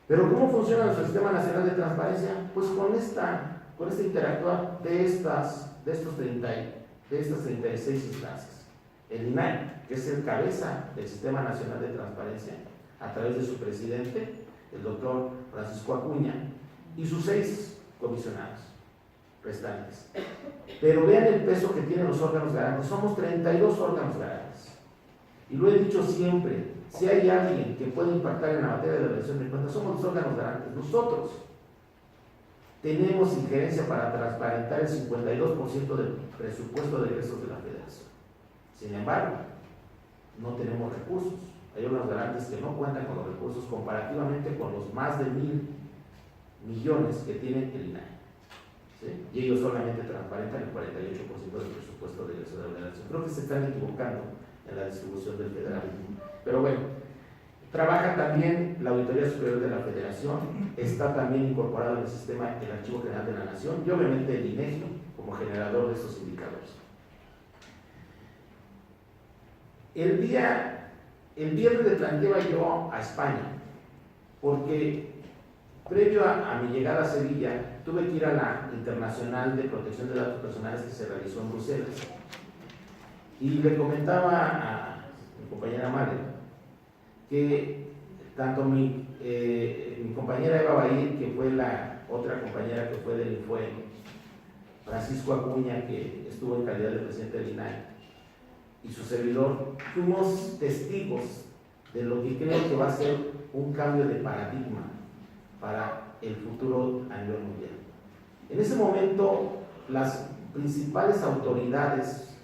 Pero ¿cómo funciona nuestro Sistema Nacional de Transparencia? Pues con esta interactuar de estas 36 instancias. El INAI, que es el cabeza del Sistema Nacional de Transparencia, a través de su presidente, el doctor Francisco Acuña, y sus 6 comisionados restantes. Pero vean el peso que tienen los órganos garantes. Somos 32 órganos garantes. Y lo he dicho siempre, si hay alguien que puede impactar en la materia de rendición de cuentas, somos los órganos garantes. Nosotros tenemos injerencia para transparentar el 52% del presupuesto de egresos de la Federación. Sin embargo, no tenemos recursos. Hay órganos garantes que no cuentan con los recursos comparativamente con los más de 1,000 millones que tiene el INAI. ¿Sí? Y ellos solamente transparentan el 48% del presupuesto de egresos de la Federación. Creo que se están equivocando en la distribución del federalismo. Pero bueno, trabaja también la Auditoría Superior de la Federación, está también incorporado en el sistema el Archivo General de la Nación y obviamente el INEGI como generador de estos indicadores. El viernes le planteaba yo a España, porque previo a mi llegada a Sevilla, tuve que ir a la Internacional de Protección de Datos Personales que se realizó en Bruselas. Y le comentaba a mi compañera Mare que tanto mi compañera Eva Bair, que fue la otra compañera que fue del INFOE, Francisco Acuña, que estuvo en calidad de presidente del INAI, y su servidor, fuimos testigos de lo que creo que va a ser un cambio de paradigma para el futuro a nivel mundial. En ese momento, las principales autoridades,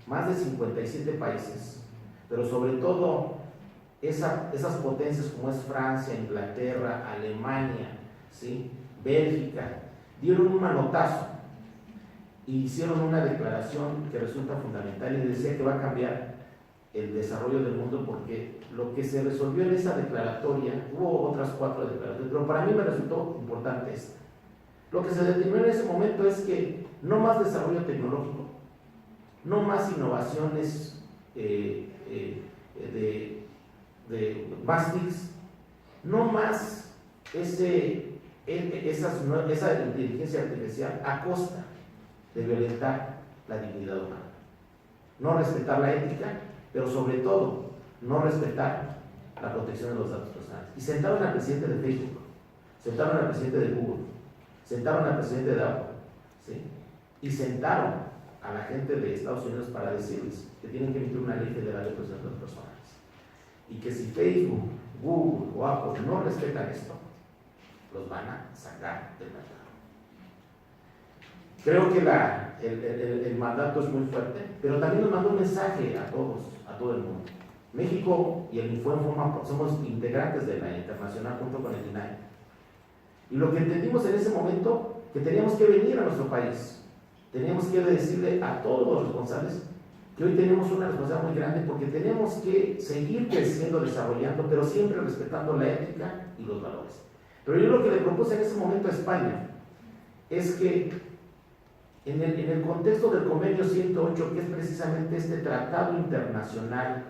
más de 57 países, pero sobre todo esas potencias como es Francia, Inglaterra, Alemania, ¿sí?, Bélgica, dieron un manotazo y hicieron una declaración que resulta fundamental y decía que va a cambiar el desarrollo del mundo, porque lo que se resolvió en esa declaratoria, hubo otras 4 declaratorias, pero para mí me resultó importante esta. Lo que se determinó en ese momento es que no más desarrollo tecnológico, no más innovaciones de más TICs, no más ese esa inteligencia artificial a costa de violentar la dignidad humana. No respetar la ética, pero sobre todo no respetar la protección de los datos personales. Y sentaron al presidente de Facebook, sentaron al presidente de Google, sentaron al presidente de Apple, ¿sí? Y sentaron a la gente de Estados Unidos para decirles que tienen que emitir una ley federal de protección de datos personales. Y que si Facebook, Google o Apple no respetan esto, los van a sacar del mercado. Creo que el mandato es muy fuerte, pero también nos mandó un mensaje a todos, a todo el mundo. México y el Info somos integrantes de la internacional junto con el INAI. Y lo que entendimos en ese momento, que teníamos que venir a nuestro país, teníamos que decirle a todos los responsables que hoy tenemos una responsabilidad muy grande porque tenemos que seguir creciendo, desarrollando, pero siempre respetando la ética y los valores. Pero yo lo que le propuse en ese momento a España es que en el contexto del convenio 108, que es precisamente este tratado internacional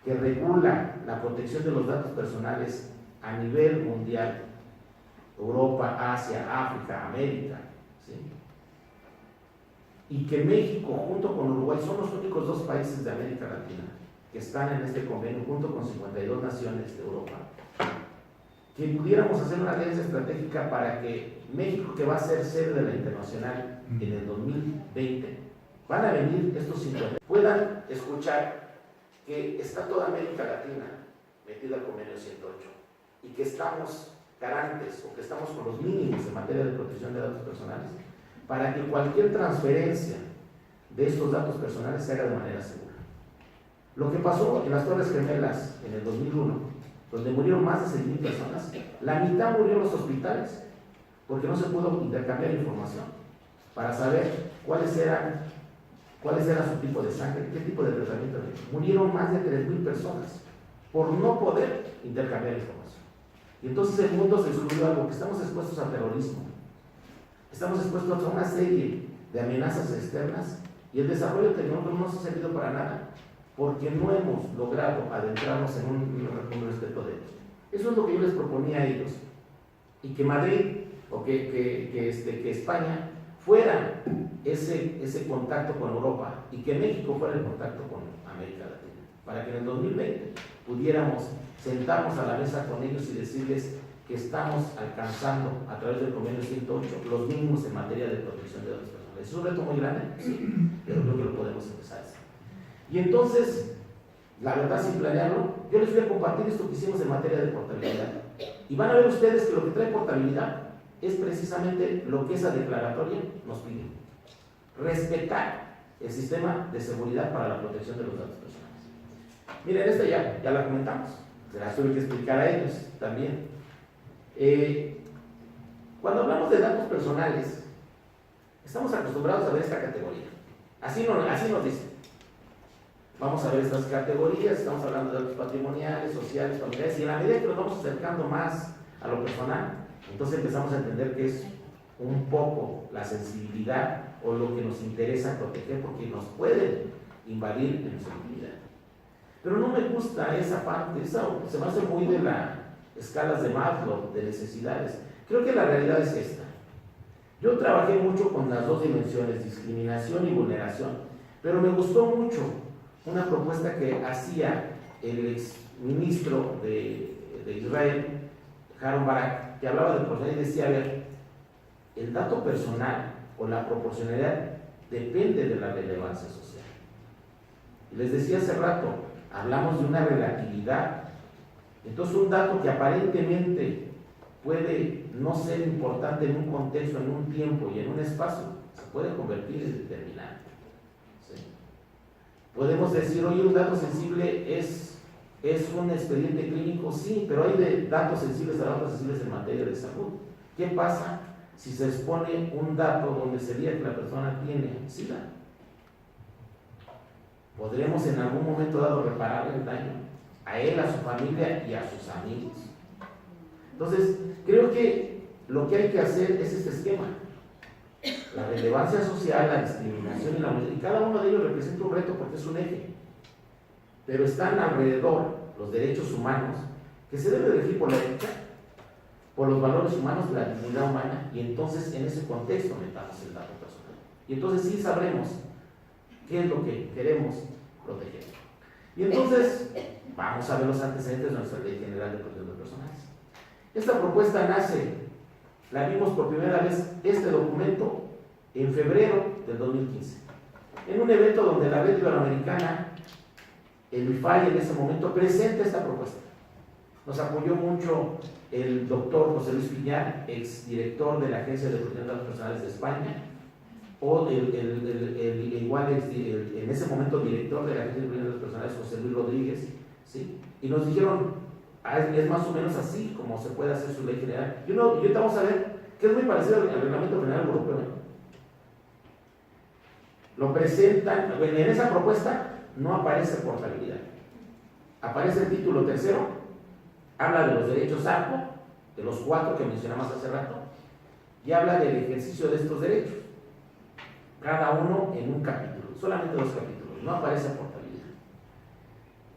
que regula la protección de los datos personales a nivel mundial, Europa, Asia, África, América, ¿sí? Y que México junto con Uruguay son los únicos dos países de América Latina que están en este convenio junto con 52 naciones de Europa, que pudiéramos hacer una alianza estratégica para que México, que va a ser sede de la internacional en el 2020, van a venir estos 50, puedan escuchar que está toda América Latina metida al convenio 108 y que estamos garantes o que estamos con los mínimos en materia de protección de datos personales para que cualquier transferencia de estos datos personales se haga de manera segura. Lo que pasó en las Torres Gemelas en el 2001, donde murieron más de 6,000 personas, la mitad murió en los hospitales porque no se pudo intercambiar información para saber cuáles eran su tipo de sangre, qué tipo de tratamiento. Murieron más de 3,000 personas por no poder intercambiar información. Y entonces el mundo se descubrió algo, que estamos expuestos al terrorismo, estamos expuestos a una serie de amenazas externas y el desarrollo tecnológico no nos ha servido para nada porque no hemos logrado adentrarnos en un respeto de ellos. Eso es lo que yo les proponía a ellos, y que Madrid o que España fuera ese contacto con Europa y que México fuera el contacto con América Latina, para que en el 2020 pudiéramos sentarnos a la mesa con ellos y decirles que estamos alcanzando a través del convenio 108 los mínimos en materia de protección de datos personales. Es un reto muy grande, sí, pero creo que lo podemos empezar a hacer. Y entonces, la verdad, sin planearlo, yo les voy a compartir esto que hicimos en materia de portabilidad. Y van a ver ustedes que lo que trae portabilidad es precisamente lo que esa declaratoria nos pide: respetar el sistema de seguridad para la protección de los datos personales. Miren, esta ya la comentamos, se las tuve que explicar a ellos también. Cuando hablamos de datos personales, estamos acostumbrados a ver esta categoría. Así nos dicen. Vamos a ver estas categorías, estamos hablando de datos patrimoniales, sociales, familiares, y en la medida que nos vamos acercando más a lo personal, entonces empezamos a entender que es un poco la sensibilidad o lo que nos interesa proteger porque nos puede invadir en nuestra intimidad. Pero no me gusta esa parte, eso se me hace muy de las escalas de Maslow, de necesidades. Creo que la realidad es esta. Yo trabajé mucho con las dos dimensiones, discriminación y vulneración, pero me gustó mucho una propuesta que hacía el ex ministro de Israel, Aaron Barak, que hablaba de proporcionalidad y decía: a ver, el dato personal o la proporcionalidad depende de la relevancia social. Y les decía hace rato, hablamos de una relatividad. Entonces, un dato que aparentemente puede no ser importante en un contexto, en un tiempo y en un espacio, se puede convertir en determinante. ¿Sí? Podemos decir: oye, un dato sensible es un expediente clínico, sí, pero hay de datos sensibles a datos sensibles en materia de salud. ¿Qué pasa si se expone un dato donde se diga que la persona tiene SIDA? ¿Podremos en algún momento dado reparar el daño a él, a su familia y a sus amigos? Entonces, creo que lo que hay que hacer es este esquema: la relevancia social, la discriminación y cada uno de ellos representa un reto porque es un eje, pero están alrededor los derechos humanos, que se debe regir por la ética, por los valores humanos, la dignidad humana, y entonces en ese contexto metamos el dato personal. Y entonces sí sabremos qué es lo que queremos proteger. Y entonces vamos a ver los antecedentes de nuestra Ley General de Protección de Datos Personales. Esta propuesta nace, la vimos por primera vez, este documento, en febrero del 2015, en un evento donde la Red Iberoamericana, el IFAI en ese momento, presenta esta propuesta. Nos apoyó mucho el doctor José Luis Piñar, exdirector de la Agencia de Protección de Datos Personales de España, o en ese momento director de la Agencia de Protección de Datos Personales, José Luis Rodríguez, ¿sí? Y nos dijeron, es más o menos así como se puede hacer su ley general. Y ahorita vamos a ver que es muy parecido al Reglamento General Europeo. Lo presentan, en esa propuesta no aparece portabilidad. Aparece el título tercero, habla de los derechos ARCO, de los 4 que mencionamos hace rato, y habla del ejercicio de estos derechos, cada uno en un capítulo, solamente 2 capítulos, no aparece portabilidad.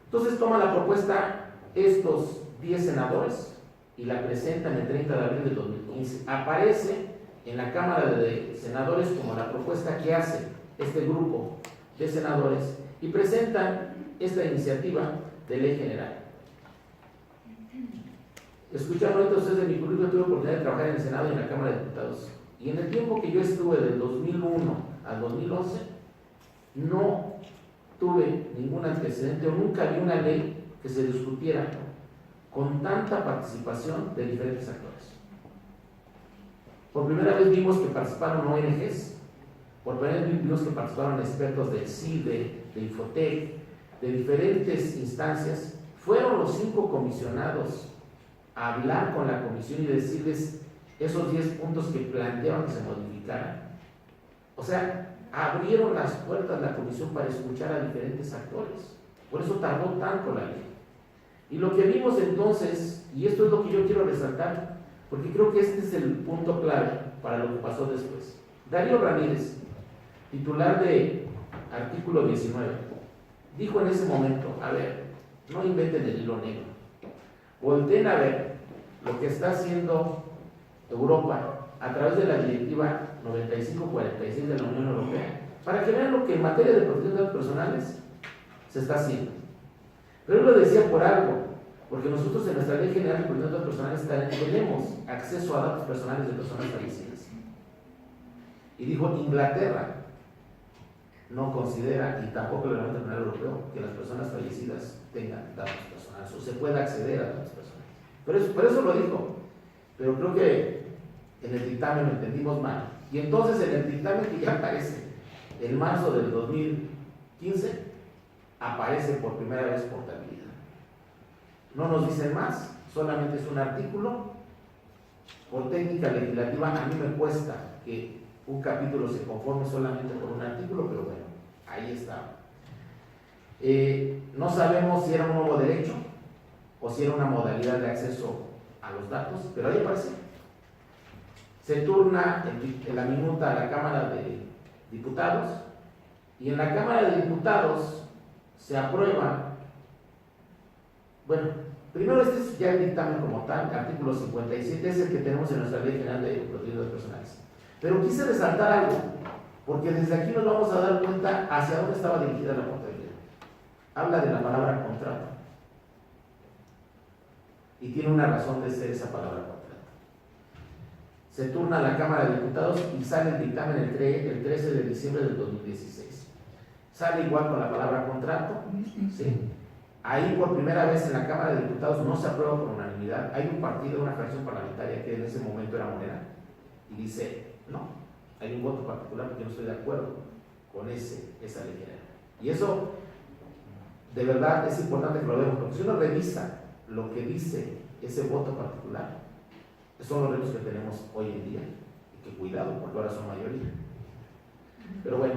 Entonces toma la propuesta estos 10 senadores y la presentan el 30 de abril del 2015. Aparece en la Cámara de Senadores como la propuesta que hace este grupo de senadores y presentan esta iniciativa de ley general. Escucharon ahorita ustedes de mi currículum, tuve oportunidad de trabajar en el Senado y en la Cámara de Diputados. Y en el tiempo que yo estuve del 2001 al 2011, no tuve ningún antecedente o nunca vi una ley que se discutiera con tanta participación de diferentes actores. Por primera vez vimos que participaron ONGs, por primera vez vimos que participaron expertos del CIDE, de Infotec, de diferentes instancias. Fueron los 5 comisionados a hablar con la comisión y decirles esos 10 puntos que planteaban que se modificaran. O sea, abrieron las puertas de la comisión para escuchar a diferentes actores. Por eso tardó tanto la ley. Y lo que vimos entonces, y esto es lo que yo quiero resaltar, porque creo que este es el punto clave para lo que pasó después. Darío Ramírez, titular de artículo 19, dijo en ese momento, a ver, no inventen el hilo negro, volteen a ver lo que está haciendo Europa a través de la directiva 9546 de la Unión Europea, para que vean lo que en materia de protección de datos personales se está haciendo. Pero él lo decía por algo, porque nosotros en nuestra Ley General de Protección de Datos Personales tenemos acceso a datos personales de personas fallecidas. Y dijo, Inglaterra no considera, y tampoco el Reglamento General Europeo, que las personas fallecidas tengan datos personales o se pueda acceder a datos personales. Por eso lo dijo, pero creo que en el dictamen lo entendimos mal. Y entonces en el dictamen que ya aparece en marzo del 2015, aparece por primera vez portabilidad. No nos dicen más, solamente es un artículo. Por técnica legislativa a mí me cuesta que un capítulo se conforme solamente por un artículo, pero bueno, ahí está. No sabemos si era un nuevo derecho o si era una modalidad de acceso a los datos, pero ahí aparece. Se turna en la minuta a la Cámara de Diputados y en la Cámara de Diputados se aprueba. Bueno, primero este es ya el dictamen como tal, artículo 57, es el que tenemos en nuestra Ley General de Protección de Datos Personales. Pero quise resaltar algo, porque desde aquí nos vamos a dar cuenta hacia dónde estaba dirigida la portabilidad. Habla de la palabra contrato. Y tiene una razón de ser esa palabra contrato. Se turna a la Cámara de Diputados y sale el dictamen el 13 de diciembre del 2016. Sale igual con la palabra contrato, ¿sí? Ahí por primera vez en la Cámara de Diputados no se aprueba por unanimidad. Hay un partido, una fracción parlamentaria que en ese momento era Morena, y dice, no, hay un voto particular porque no estoy de acuerdo con esa ley general. Y eso, de verdad, es importante que lo veamos, porque si uno revisa lo que dice ese voto particular, son los retos que tenemos hoy en día, y que cuidado, porque ahora son mayoría. Pero bueno,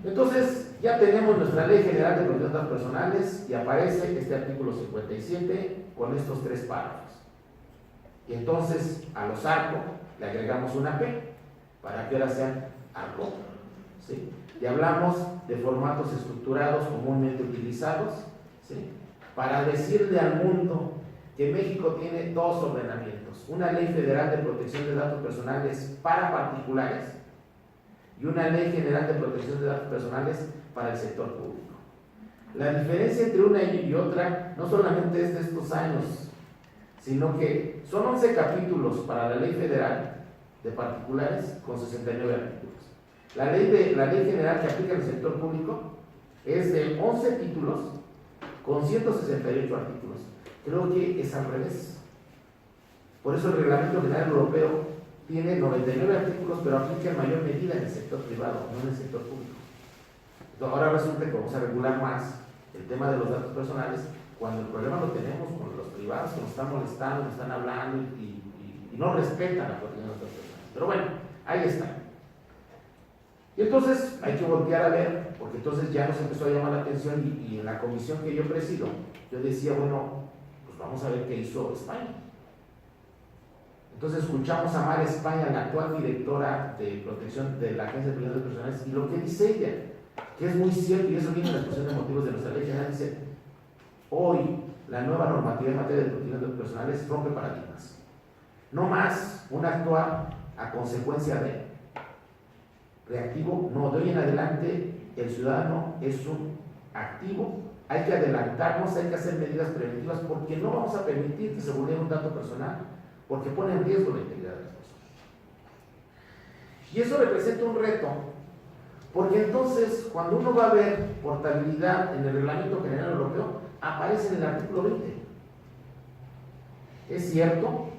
entonces ya tenemos nuestra Ley General de Protección de Datos Personales y aparece este artículo 57 con estos 3 párrafos. Y entonces a los ARCO le agregamos una P para que ahora sean ARCO, ¿sí? Y hablamos de formatos estructurados comúnmente utilizados, ¿sí? Para decirle al mundo que México tiene dos ordenamientos, una ley federal de protección de datos personales para particulares y una ley general de protección de datos personales para el sector público. La diferencia entre una y otra no solamente es de estos años, sino que son 11 capítulos para la ley federal de particulares con 69 artículos. La ley general que aplica en el sector público es de 11 títulos con 168 artículos. Creo que es al revés. Por eso el Reglamento General Europeo tiene 99 artículos, pero aplica en mayor medida en el sector privado, no en el sector público. Entonces, ahora resulta que vamos a regular más el tema de los datos personales cuando el problema lo tenemos con los privados que nos están molestando, nos están hablando y no respetan la protección de los datos personales. Pero bueno, ahí está. Y entonces hay que voltear a ver, porque entonces ya nos empezó a llamar la atención y en la comisión que yo presido, yo decía, bueno, pues vamos a ver qué hizo España. Entonces escuchamos a Mara España, la actual directora de protección de la Agencia de Protección de Datos Personales, y lo que dice ella, que es muy cierto, y eso viene en la exposición de motivos de nuestra ley general, dice, hoy la nueva normativa en materia de protección de datos personales rompe paradigmas. No más un actuar a consecuencia de reactivo, no, de hoy en adelante el ciudadano es un activo, hay que adelantarnos, hay que hacer medidas preventivas porque no vamos a permitir que se vulnere un dato personal, porque pone en riesgo la integridad de las personas. Y eso representa un reto, porque entonces cuando uno va a ver portabilidad en el Reglamento General Europeo, aparece en el artículo 20. Es cierto,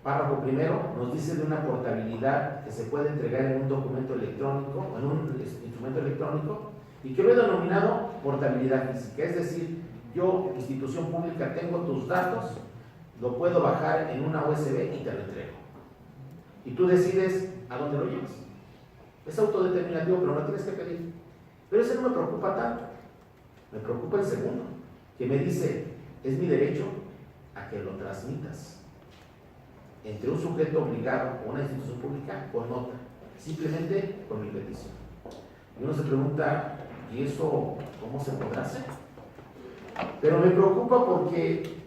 párrafo primero nos dice de una portabilidad que se puede entregar en un documento electrónico, en un instrumento electrónico, y que lo he denominado portabilidad física, es decir, yo, institución pública, tengo tus datos, lo puedo bajar en una USB y te lo entrego. Y tú decides a dónde lo llevas. Es autodeterminativo, pero no tienes que pedir. Pero ese no me preocupa tanto. Me preocupa el segundo, que me dice, es mi derecho a que lo transmitas entre un sujeto obligado o una institución pública o nota, simplemente con mi petición. Y uno se pregunta, ¿y eso cómo se podrá hacer? Pero me preocupa porque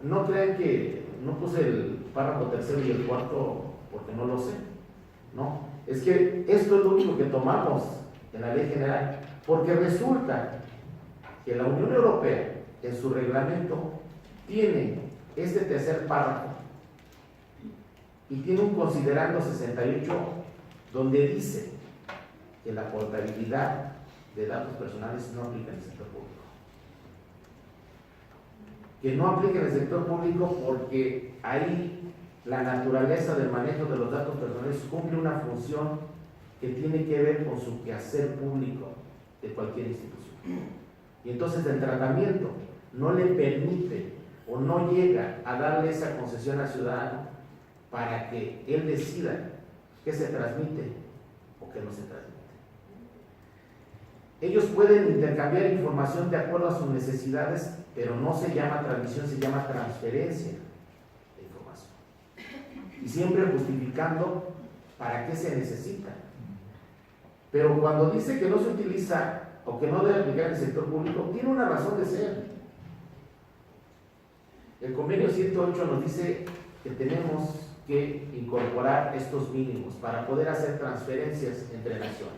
no crean que no puse el párrafo tercero y el cuarto porque no lo sé. No, es que esto es lo único que tomamos en la ley general, porque resulta que la Unión Europea en su reglamento tiene este tercer párrafo y tiene un considerando 68 donde dice que la portabilidad de datos personales no aplica en el sector público. Que no aplica en el sector público porque ahí la naturaleza del manejo de los datos personales cumple una función que tiene que ver con su quehacer público de cualquier institución. Y entonces el tratamiento no le permite o no llega a darle esa concesión al ciudadano para que él decida qué se transmite o qué no se transmite. Ellos pueden intercambiar información de acuerdo a sus necesidades, pero no se llama transmisión, se llama transferencia de información. Y siempre justificando para qué se necesita. Pero cuando dice que no se utiliza o que no debe aplicar en el sector público, tiene una razón de ser. El convenio 108 nos dice que tenemos que incorporar estos mínimos para poder hacer transferencias entre naciones.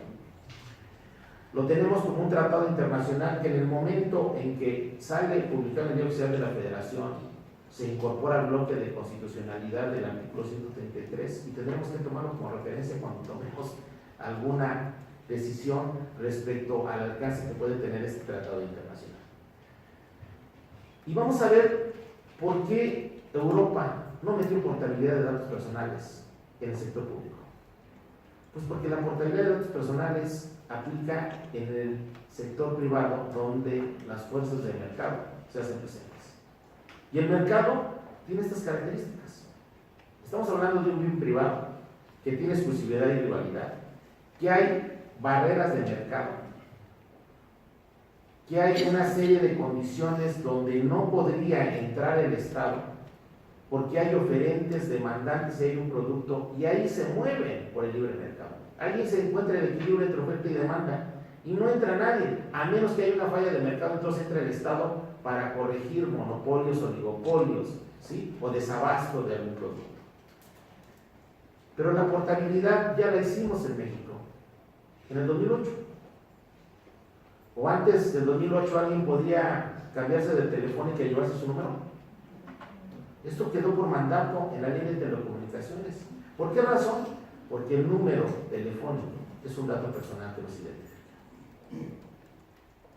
Lo tenemos como un tratado internacional que en el momento en que sale publicado en el Diario Oficial de la Federación se incorpora al bloque de constitucionalidad del artículo 133 y tenemos que tomarlo como referencia cuando tomemos alguna decisión respecto al alcance que puede tener este tratado internacional. Y vamos a ver por qué Europa no metió portabilidad de datos personales en el sector público. Pues porque la portabilidad de datos personales aplica en el sector privado donde las fuerzas del mercado se hacen presentes. Y el mercado tiene estas características. Estamos hablando de un bien privado que tiene exclusividad y rivalidad, que hay barreras de mercado, que hay una serie de condiciones donde no podría entrar el Estado porque hay oferentes, demandantes, hay un producto y ahí se mueven por el libre mercado. Ahí se encuentra el equilibrio entre oferta y demanda y no entra nadie, a menos que haya una falla de mercado, entonces entra el Estado para corregir monopolios, oligopolios, ¿sí? O desabasto de algún producto. Pero la portabilidad ya la hicimos en México, en el 2008. O antes del 2008 alguien podía cambiarse de telefónica y llevarse su número. Esto quedó por mandato en la ley de telecomunicaciones. ¿Por qué razón? Porque el número telefónico es un dato personal que no se identifica.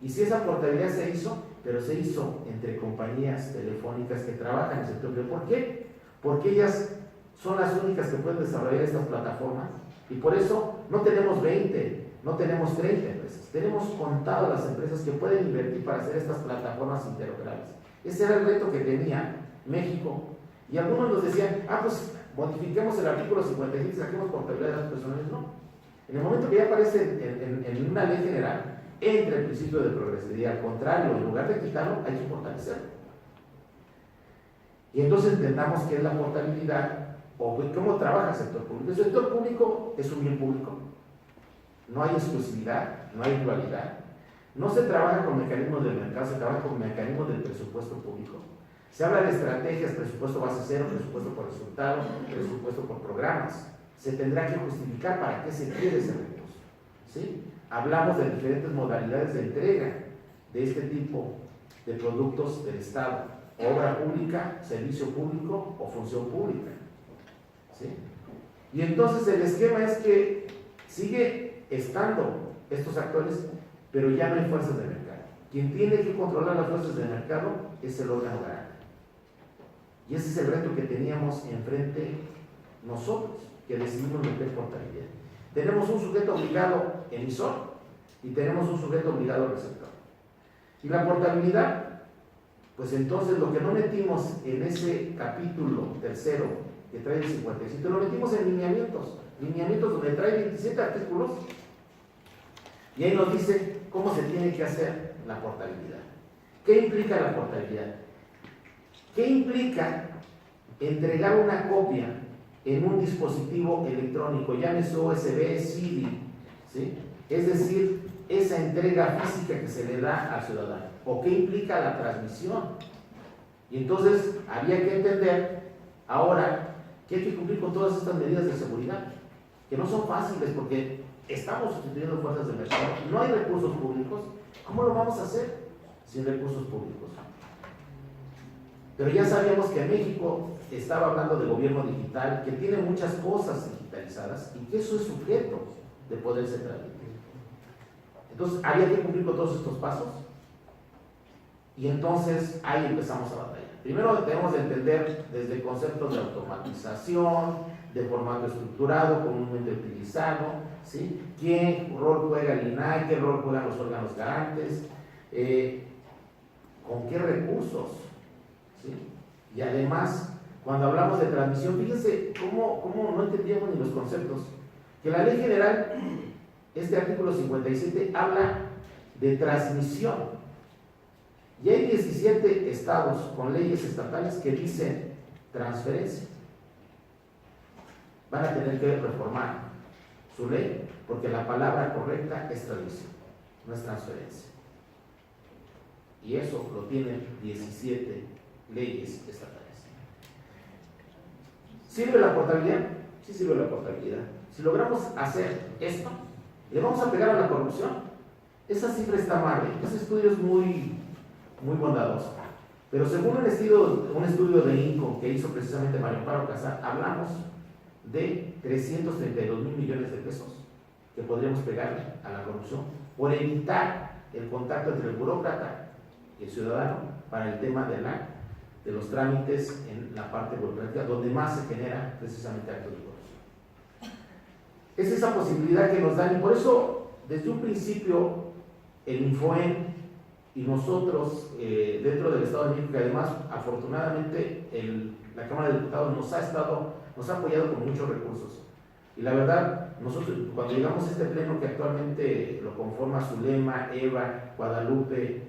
Y si esa portabilidad se hizo, pero se hizo entre compañías telefónicas que trabajan en el sector privado. ¿Por qué? Porque ellas son las únicas que pueden desarrollar estas plataformas y por eso no tenemos 20, no tenemos 30 empresas, tenemos contadas las empresas que pueden invertir para hacer estas plataformas interoperables. Ese era el reto que tenía México y algunos nos decían, pues modifiquemos el artículo 55 y saquemos portabilidad de datos personales. No, en el momento que ya aparece en una ley general, entra el principio de progresividad. Al contrario, en lugar de quitarlo, hay que fortalecerlo. Y entonces entendamos qué es la portabilidad o cómo trabaja el sector público. El sector público es un bien público. No hay exclusividad, no hay dualidad. No se trabaja con mecanismos del mercado, se trabaja con mecanismos del presupuesto público. Se habla de estrategias, presupuesto base cero, presupuesto por resultado, presupuesto por programas. Se tendrá que justificar para qué se quiere ese recurso, ¿sí? Hablamos de diferentes modalidades de entrega de este tipo de productos del Estado: obra pública, servicio público o función pública, ¿sí? Y entonces el esquema es que sigue estando estos actores, pero ya no hay fuerzas de mercado. Quien tiene que controlar las fuerzas de mercado es el órgano garante. Y ese es el reto que teníamos enfrente nosotros, que decidimos meter portabilidad. Tenemos un sujeto obligado emisor y tenemos un sujeto obligado receptor. Y la portabilidad, pues entonces lo que no metimos en ese capítulo tercero que trae el 57, lo metimos en lineamientos donde trae 27 artículos y ahí nos dice cómo se tiene que hacer la portabilidad. ¿Qué implica la portabilidad? ¿Qué implica entregar una copia en un dispositivo electrónico, llámese USB, CD, ¿sí? Es decir, esa entrega física que se le da al ciudadano? ¿O qué implica la transmisión? Y entonces había que entender ahora que hay que cumplir con todas estas medidas de seguridad, que no son fáciles porque estamos sustituyendo fuerzas de mercado, no hay recursos públicos. ¿Cómo lo vamos a hacer sin recursos públicos? Pero ya sabíamos que México estaba hablando de gobierno digital, que tiene muchas cosas digitalizadas y que eso es sujeto de poderse transmitir. Entonces había que cumplir con todos estos pasos y entonces ahí empezamos a batallar. Primero debemos de entender desde conceptos de automatización, de formato estructurado, comúnmente utilizado, ¿sí? ¿Qué rol juega el INAI? ¿Qué rol juegan los órganos garantes? ¿Con qué recursos? ¿Sí? Y además, cuando hablamos de transmisión, fíjense cómo no entendíamos ni los conceptos. Que la ley general, este artículo 57, habla de transmisión. Y hay 17 estados con leyes estatales que dicen transferencia. Van a tener que reformar su ley porque la palabra correcta es transmisión, no es transferencia. Y eso lo tienen 17 leyes estatales. ¿Sirve la portabilidad? Sí sirve la portabilidad. Si logramos hacer esto, ¿le vamos a pegar a la corrupción? Esa cifra está mal, ese estudio es muy bondadoso. Pero según un estudio de INCO que hizo precisamente Mario Amparo Casar, hablamos de 332 mil millones de pesos que podríamos pegarle a la corrupción por evitar el contacto entre el burócrata y el ciudadano para el tema de los trámites en la parte burocrática, donde más se genera precisamente actos de corrupción. Es esa posibilidad que nos dan y por eso desde un principio el Infoen y nosotros dentro del Estado de México, que además afortunadamente la Cámara de Diputados nos ha apoyado con muchos recursos. Y la verdad, nosotros cuando llegamos a este pleno que actualmente lo conforma Zulema, Eva, Guadalupe,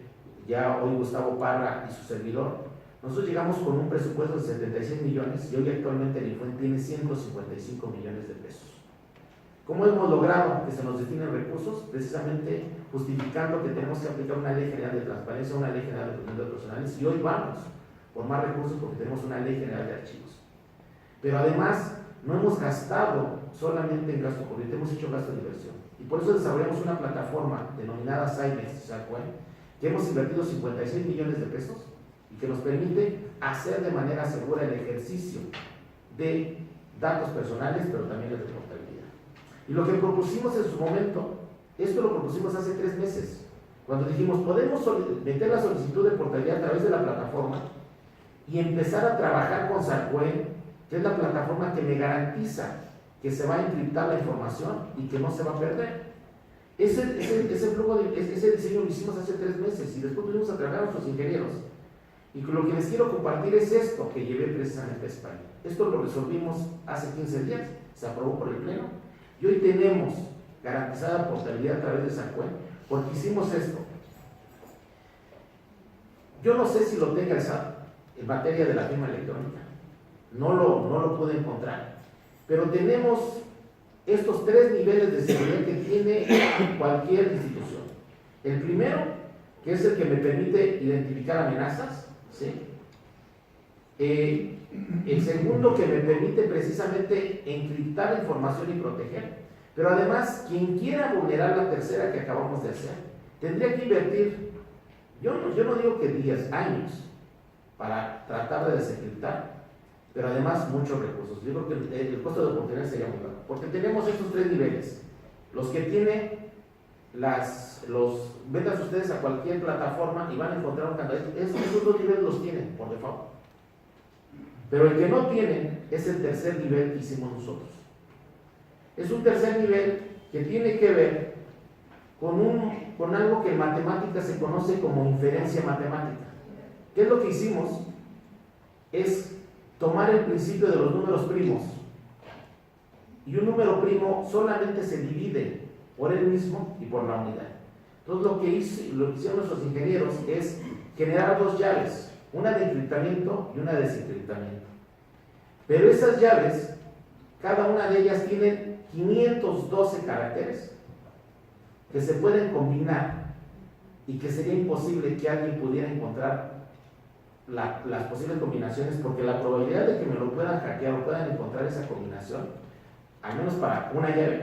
ya hoy Gustavo Parra y su servidor, nosotros llegamos con un presupuesto de 76 millones y hoy actualmente el Infoen tiene 155 millones de pesos. ¿Cómo hemos logrado que se nos destinen recursos? Precisamente justificando que tenemos que aplicar una ley general de transparencia, una ley general de protección de datos personales, y hoy vamos por más recursos porque tenemos una ley general de archivos. Pero además, no hemos gastado solamente en gasto corriente, hemos hecho gasto de inversión. Y por eso desarrollamos una plataforma denominada Cybex, que hemos invertido 56 millones de pesos y que nos permite hacer de manera segura el ejercicio de datos personales, pero también el de portabilidad. Y lo que propusimos en su momento, esto lo propusimos hace 3 meses, cuando dijimos, podemos meter la solicitud de portabilidad a través de la plataforma y empezar a trabajar con Sarcuen, que es la plataforma que me garantiza que se va a encriptar la información y que no se va a perder. Ese diseño lo hicimos hace 3 meses y después tuvimos a trabajar a nuestros ingenieros. Y lo que les quiero compartir es esto que llevé precisamente a España. Esto lo resolvimos hace 15 días, se aprobó por el Pleno. Y hoy tenemos garantizada portabilidad a través de Sarcuen, porque hicimos esto. Yo no sé si lo tenga el SAT en materia de la firma electrónica, no lo pude encontrar, pero tenemos estos 3 niveles de seguridad que tiene cualquier institución. El primero, que es el que me permite identificar amenazas, ¿sí? El segundo, que me permite precisamente encriptar la información y proteger. Pero además, quien quiera vulnerar la tercera que acabamos de hacer, tendría que invertir, yo no digo que días, años, para tratar de desencriptar, pero además muchos recursos. Yo creo que el costo de oportunidad sería muy bajo, porque tenemos estos 3 niveles. Los que tienen metan ustedes a cualquier plataforma y van a encontrar un candidato. Esos 2 niveles los tienen por default. Pero el que no tienen es el tercer nivel que hicimos nosotros. Es un tercer nivel que tiene que ver con algo que en matemáticas se conoce como inferencia matemática. ¿Qué es lo que hicimos? Es tomar el principio de los números primos. Y un número primo solamente se divide por él mismo y por la unidad. Entonces lo que hicieron nuestros ingenieros es generar 2 llaves, una de encriptamiento y una de desencriptamiento. Pero esas llaves, cada una de ellas tiene 512 caracteres que se pueden combinar y que sería imposible que alguien pudiera encontrar las posibles combinaciones, porque la probabilidad de que me lo puedan hackear o puedan encontrar esa combinación, al menos para una llave,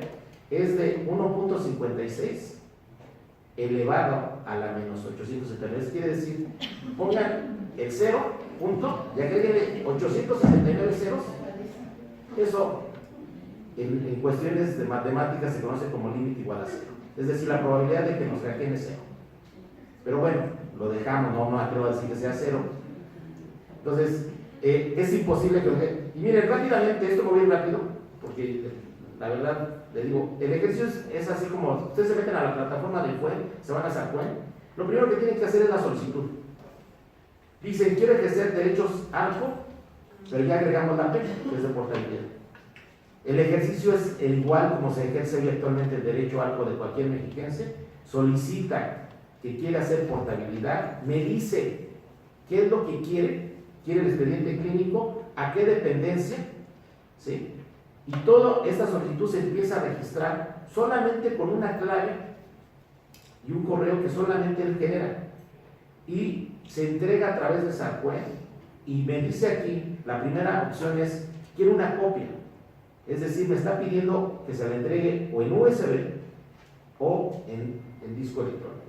es de 1.56 elevado a la menos 879. Quiere decir, pongan el 0, punto, ya que tiene 879 ceros. Eso en cuestiones de matemáticas se conoce como límite igual a 0. Es decir, la probabilidad de que nos hackeen es 0. Pero bueno, lo dejamos, no me atrevo a decir que sea 0. Entonces, es imposible que... Y miren, rápidamente, esto me voy a ir rápido, porque la verdad, le digo, el ejercicio es así como, ustedes se meten a la plataforma del FUE, se van a Sarcuen, lo primero que tienen que hacer es la solicitud. Dicen, quiero ejercer derechos ARCO, pero ya agregamos la P, que es de portabilidad. El ejercicio es el igual como se ejerce hoy actualmente el derecho ARCO de cualquier mexiquense. Solicita que quiere hacer portabilidad, me dice qué es lo que quiere el expediente clínico, a qué dependencia, ¿sí? Y toda esta solicitud se empieza a registrar solamente con una clave y un correo que solamente él genera. Y se entrega a través de Sarcuen. Y me dice aquí, la primera opción es, quiero una copia. Es decir, me está pidiendo que se la entregue o en USB o en disco electrónico.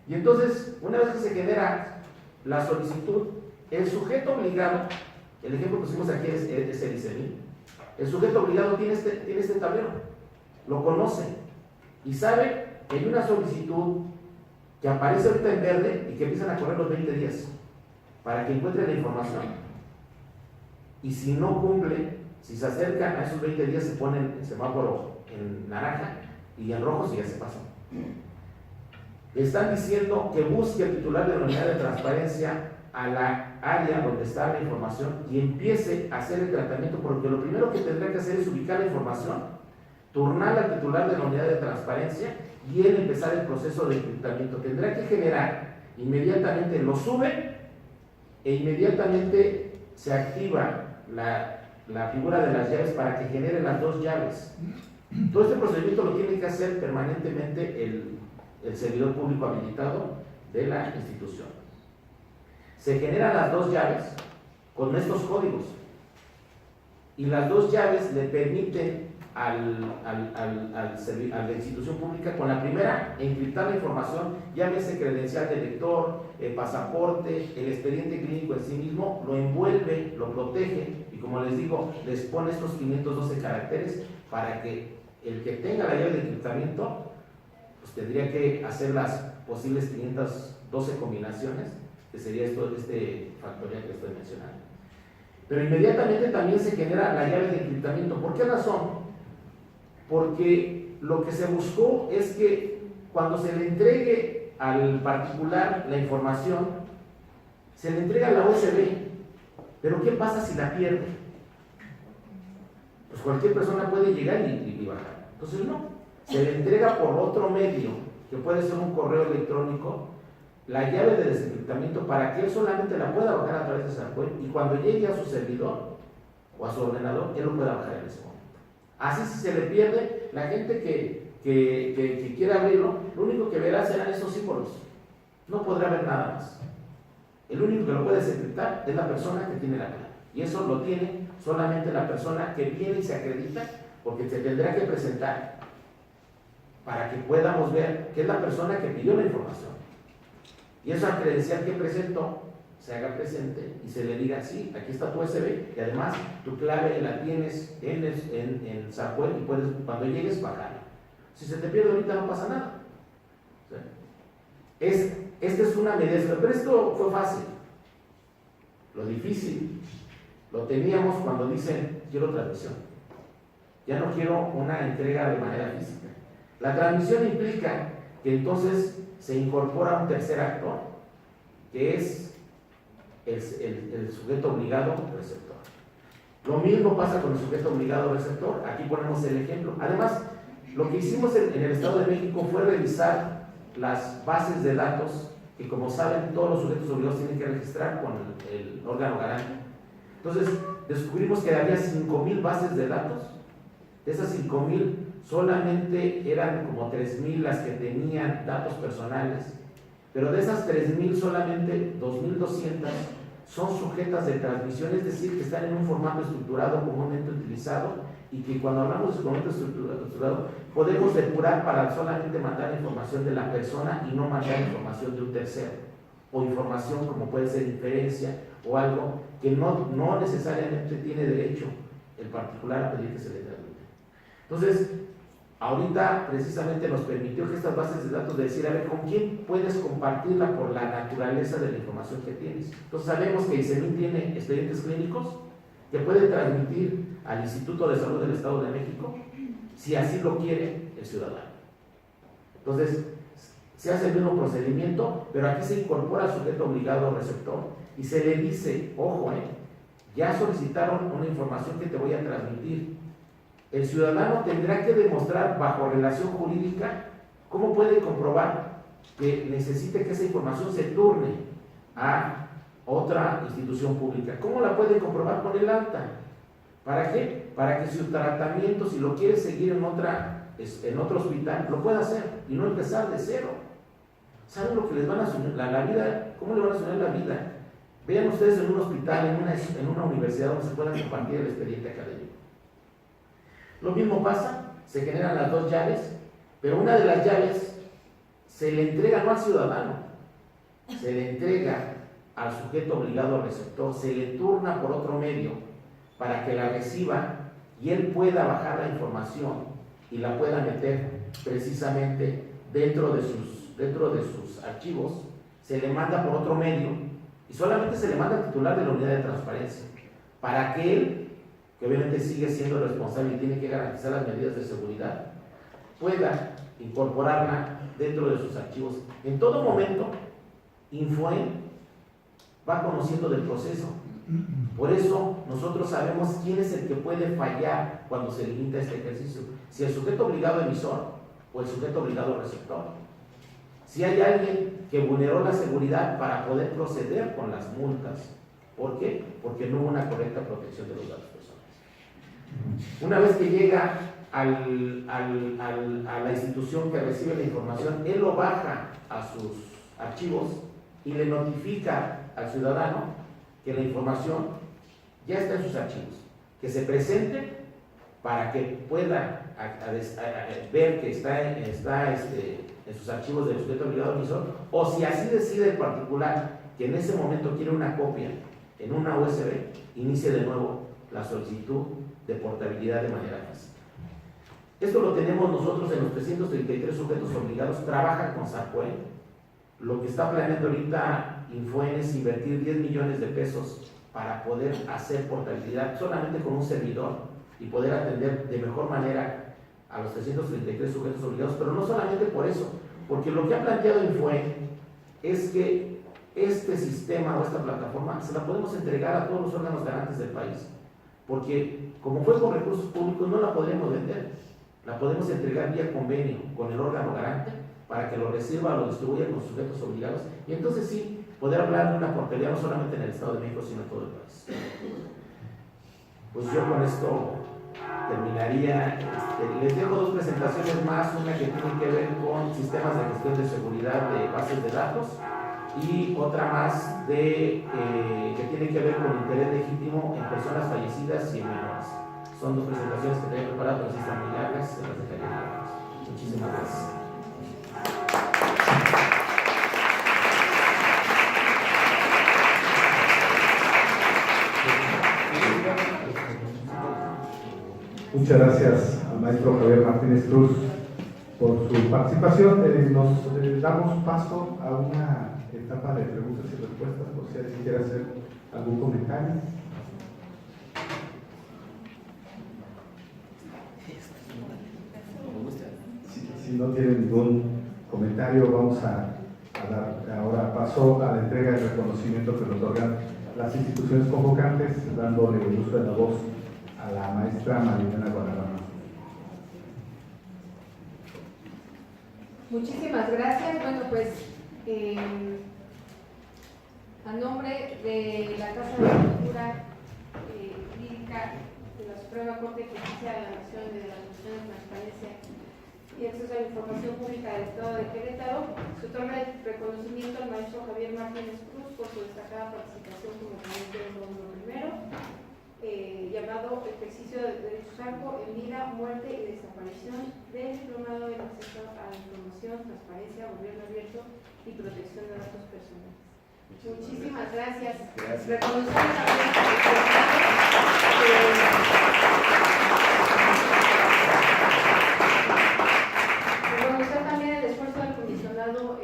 Y entonces, una vez que se genera la solicitud, el sujeto obligado, el ejemplo que pusimos aquí es el ICEMI, el sujeto obligado tiene este tablero, lo conoce y sabe que hay una solicitud que aparece ahorita en verde y que empiezan a correr los 20 días para que encuentre la información. Y si no cumple, si se acerca a esos 20 días, se pone el semáforo en naranja y en rojo si ya se pasó. Le están diciendo que busque el titular de la unidad de transparencia a la área donde está la información y empiece a hacer el tratamiento, porque lo primero que tendrá que hacer es ubicar la información, turnar al titular de la unidad de transparencia y él empezar el proceso de encriptamiento. Tendrá que generar inmediatamente, lo sube e inmediatamente se activa la figura de las llaves para que genere las 2 llaves. Todo este procedimiento lo tiene que hacer permanentemente el servidor público habilitado de la institución. Se generan las dos llaves con estos códigos y las dos llaves le permiten a la institución pública, con la primera, encriptar la información, llámese credencial de lector, pasaporte, el expediente clínico en sí mismo, lo envuelve, lo protege y, como les digo, les pone estos 512 caracteres para que el que tenga la llave de encriptamiento pues tendría que hacer las posibles 512 combinaciones, que sería este factorial que estoy mencionando. Pero inmediatamente también se genera la llave de encriptamiento. ¿Por qué razón? Porque lo que se buscó es que cuando se le entregue al particular la información, se le entrega la USB. Pero ¿qué pasa si la pierde? Pues cualquier persona puede llegar y bajar. Entonces no, se le entrega por otro medio, que puede ser un correo electrónico, la llave de desencriptamiento para que él solamente la pueda bajar a través de esa web y cuando llegue a su servidor o a su ordenador, él lo pueda bajar en ese momento. Así, si se le pierde, la gente que quiera abrirlo, lo único que verá serán esos símbolos. No podrá ver nada más. El único que lo puede desencriptar es la persona que tiene la clave. Y eso lo tiene solamente la persona que viene y se acredita, porque se tendrá que presentar para que podamos ver que es la persona que pidió la información. Y esa credencial que presentó se haga presente y se le diga: sí, aquí está tu USB y además tu clave la tienes en Zapweb y puedes, cuando llegues, bajarla. Si se te pierde ahorita no pasa nada. Esta es una medida, pero esto fue fácil. Lo difícil lo teníamos cuando dicen: quiero transmisión. Ya no quiero una entrega de manera física. La transmisión implica que entonces se incorpora un tercer actor, que es el sujeto obligado receptor. Lo mismo pasa con el sujeto obligado receptor. Aquí ponemos el ejemplo. Además, lo que hicimos en el Estado de México fue revisar las bases de datos que, como saben, todos los sujetos obligados tienen que registrar con el órgano garante. Entonces, descubrimos que había 5,000 bases de datos. De esas 5,000, solamente eran como 3,000 las que tenían datos personales, pero de esas 3,000 solamente 2,200 son sujetas de transmisión, es decir, que están en un formato estructurado comúnmente utilizado y que cuando hablamos de formato estructurado podemos depurar para solamente mandar información de la persona y no mandar información de un tercero, o información como puede ser inferencia o algo que no necesariamente tiene derecho el particular a pedir que se le transmita. Entonces, ahorita precisamente nos permitió que estas bases de datos de decir: a ver, ¿con quién puedes compartirla por la naturaleza de la información que tienes? Entonces sabemos que ISEMIN tiene expedientes clínicos que puede transmitir al Instituto de Salud del Estado de México, si así lo quiere el ciudadano. Entonces, se hace el mismo procedimiento, pero aquí se incorpora al sujeto obligado receptor y se le dice: ojo, ya solicitaron una información que te voy a transmitir. El ciudadano tendrá que demostrar bajo relación jurídica cómo puede comprobar que necesite que esa información se turne a otra institución pública. ¿Cómo la puede comprobar? Con el alta. ¿Para qué? Para que su tratamiento, si lo quiere seguir en otro hospital, lo pueda hacer y no empezar de cero. ¿Saben lo que les van a sumir la vida? ¿Cómo le van a sumir la vida? Vean ustedes en un hospital, en una universidad donde se puedan compartir el expediente académico. Lo mismo pasa, se generan las dos llaves, pero una de las llaves se le entrega no al ciudadano, se le entrega al sujeto obligado al receptor, se le turna por otro medio para que la reciba y él pueda bajar la información y la pueda meter precisamente dentro de sus archivos. Se le manda por otro medio y solamente se le manda al titular de la unidad de transparencia para que él, que obviamente sigue siendo responsable y tiene que garantizar las medidas de seguridad, pueda incorporarla dentro de sus archivos. En todo momento, Infoen va conociendo del proceso. Por eso nosotros sabemos quién es el que puede fallar cuando se limita este ejercicio. Si el sujeto obligado emisor o el sujeto obligado receptor. Si hay alguien que vulneró la seguridad para poder proceder con las multas. ¿Por qué? Porque no hubo una correcta protección de los datos personales. Una vez que llega a la institución que recibe la información, él lo baja a sus archivos y le notifica al ciudadano que la información ya está en sus archivos, que se presente para que pueda ver que está en sus archivos del sujeto obligado emisor, o si así decide el particular que en ese momento quiere una copia en una USB, inicie de nuevo la solicitud de portabilidad de manera fácil. Esto lo tenemos nosotros en los 333 sujetos obligados, trabajan con SACUE. Lo que está planeando ahorita Infuen es invertir 10 millones de pesos para poder hacer portabilidad solamente con un servidor y poder atender de mejor manera a los 333 sujetos obligados, pero no solamente por eso, porque lo que ha planteado Infuen es que este sistema o esta plataforma se la podemos entregar a todos los órganos garantes del país, porque como fue con recursos públicos no la podremos vender, la podemos entregar vía convenio con el órgano garante para que lo reciba o lo distribuya con sujetos obligados, y entonces sí, poder hablar de una portabilidad no solamente en el Estado de México, sino en todo el país. Pues yo con esto terminaría. Les dejo dos presentaciones más, una que tiene que ver con sistemas de gestión de seguridad de bases de datos y otra más que tiene que ver con interés legítimo en personas fallecidas y en menores. Son dos presentaciones que tenía preparadas, pero si están muy largas, se las dejaría largas. Muchísimas gracias. Muchas gracias al maestro Javier Martínez Cruz por su participación. Nos damos paso a una etapa de preguntas y respuestas, por si alguien quiere hacer algún comentario. Si no tienen ningún comentario, vamos a dar ahora paso a la entrega del reconocimiento que nos otorgan las instituciones convocantes, dándole el uso de la voz a la maestra Marilena Guadarrama. Muchísimas gracias. Bueno, pues a nombre de la Casa de Cultura Jurídica de la Suprema Corte de Justicia de la Nación y de la Comisión de Transparencia y Acceso a la Información Pública del Estado de Querétaro, se otorga el reconocimiento al maestro Javier Martínez Cruz por su destacada participación como ponente del módulo primero, llamado Ejercicio de Derecho Franco en Vida, Muerte y Desaparición del Diplomado en Acceso a la Información, Transparencia, Gobierno Abierto y Protección de Datos Personales. Muchísimas gracias. Reconocer también el esfuerzo del comisionado.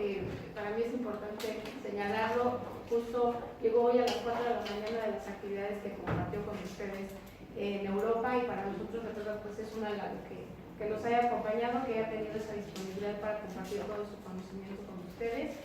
Para mí es importante señalarlo. Justo llegó hoy a las 4 de la mañana de las actividades que compartió con ustedes en Europa, y para nosotros de verdad pues es un halago que nos haya acompañado, que haya tenido esa disponibilidad para compartir todo su conocimiento con ustedes.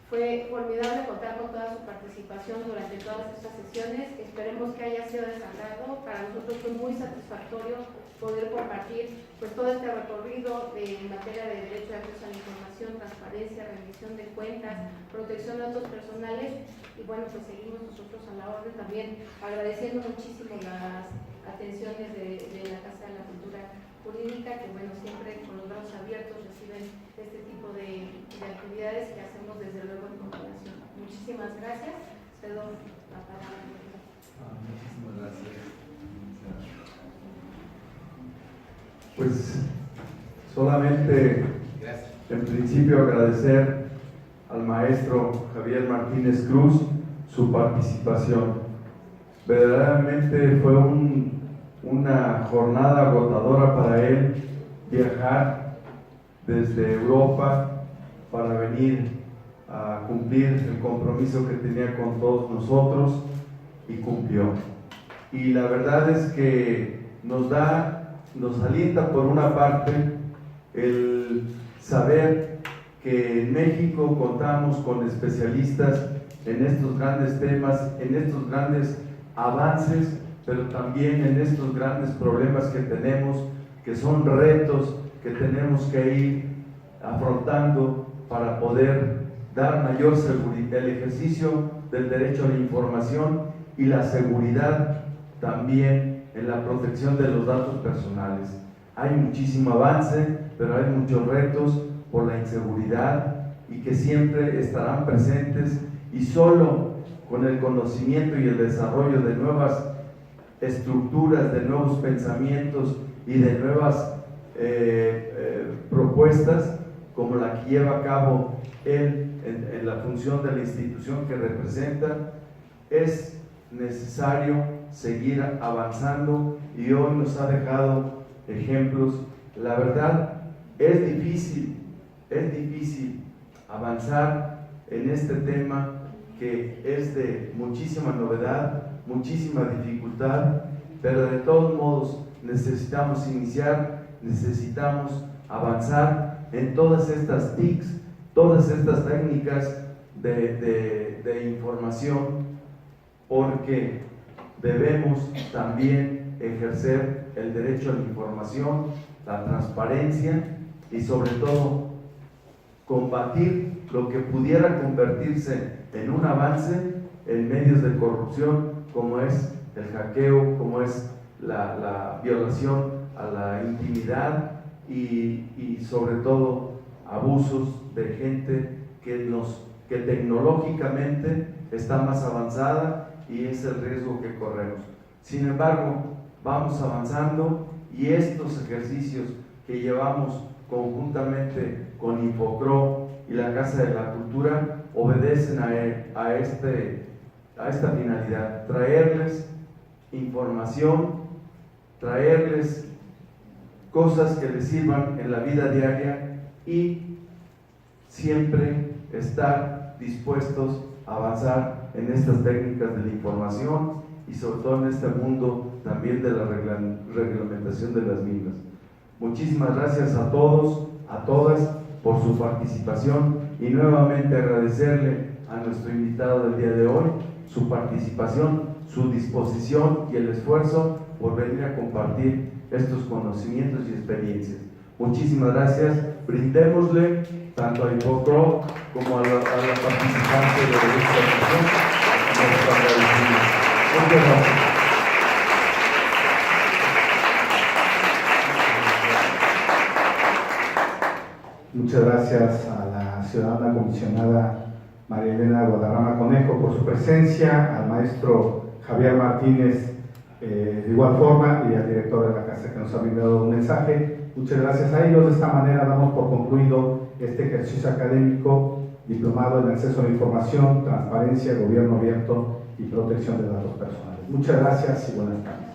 Fue formidable contar con toda su participación durante todas estas sesiones. Esperemos que haya sido de su agrado. Para nosotros fue muy satisfactorio poder compartir pues todo este recorrido en materia de derecho de acceso a la información, transparencia, rendición de cuentas, protección de datos personales, y bueno, pues seguimos nosotros a la orden, también agradeciendo muchísimo las atenciones de la Casa de la Cultura Jurídica, que bueno, siempre con los brazos abiertos reciben este tipo de actividades que hacemos desde luego en coordinación. Muchísimas gracias. Cedo la palabra. Muchísimas gracias. Pues solamente en principio agradecer al maestro Javier Martínez Cruz su participación. Verdaderamente fue una jornada agotadora para él viajar desde Europa para venir a cumplir el compromiso que tenía con todos nosotros, y cumplió. Y la verdad es que nos alienta por una parte el saber que en México contamos con especialistas en estos grandes temas, en estos grandes avances, pero también en estos grandes problemas que tenemos, que son retos que tenemos que ir afrontando para poder dar mayor seguridad, el ejercicio del derecho a la información y la seguridad también en la protección de los datos personales. hay muchísimo avance, pero hay muchos retos por la inseguridad y que siempre estarán presentes, y solo con el conocimiento y el desarrollo de nuevas estructuras, de nuevos pensamientos y de nuevas propuestas, como la que lleva a cabo él en la función de la institución que representa, es necesario seguir avanzando, y hoy nos ha dejado ejemplos. La verdad, es difícil avanzar en este tema que es de muchísima novedad, muchísima dificultad, pero de todos modos necesitamos iniciar, necesitamos avanzar en todas estas TICs, todas estas técnicas de información, porque debemos también ejercer el derecho a la información, la transparencia y sobre todo combatir lo que pudiera convertirse en un avance en medios de corrupción, como es el hackeo, como es la violación a la intimidad y sobre todo abusos de gente que tecnológicamente está más avanzada, y es el riesgo que corremos. Sin embargo, vamos avanzando, y estos ejercicios que llevamos conjuntamente con Infocro y la Casa de la Cultura obedecen a esta finalidad: traerles información, traerles cosas que les sirvan en la vida diaria, y siempre estar dispuestos a avanzar en estas técnicas de la información, y sobre todo en este mundo también de la reglamentación de las mismas. Muchísimas gracias a todos, a todas, por su participación, y nuevamente agradecerle a nuestro invitado del día de hoy su participación, su disposición y el esfuerzo por venir a compartir estos conocimientos y experiencias. Muchísimas gracias. Brindémosle tanto a Infocro como a la participante de esta sesión nuestro agradecimiento. Muchas gracias. Muchas gracias a la ciudadana comisionada María Elena Guadarrama Conejo por su presencia, al maestro Javier Martínez de igual forma, y al director de la casa que nos ha brindado un mensaje. Muchas gracias a ellos. De esta manera damos por concluido este ejercicio académico diplomado en acceso a la información, transparencia, gobierno abierto y protección de datos personales. Muchas gracias y buenas tardes.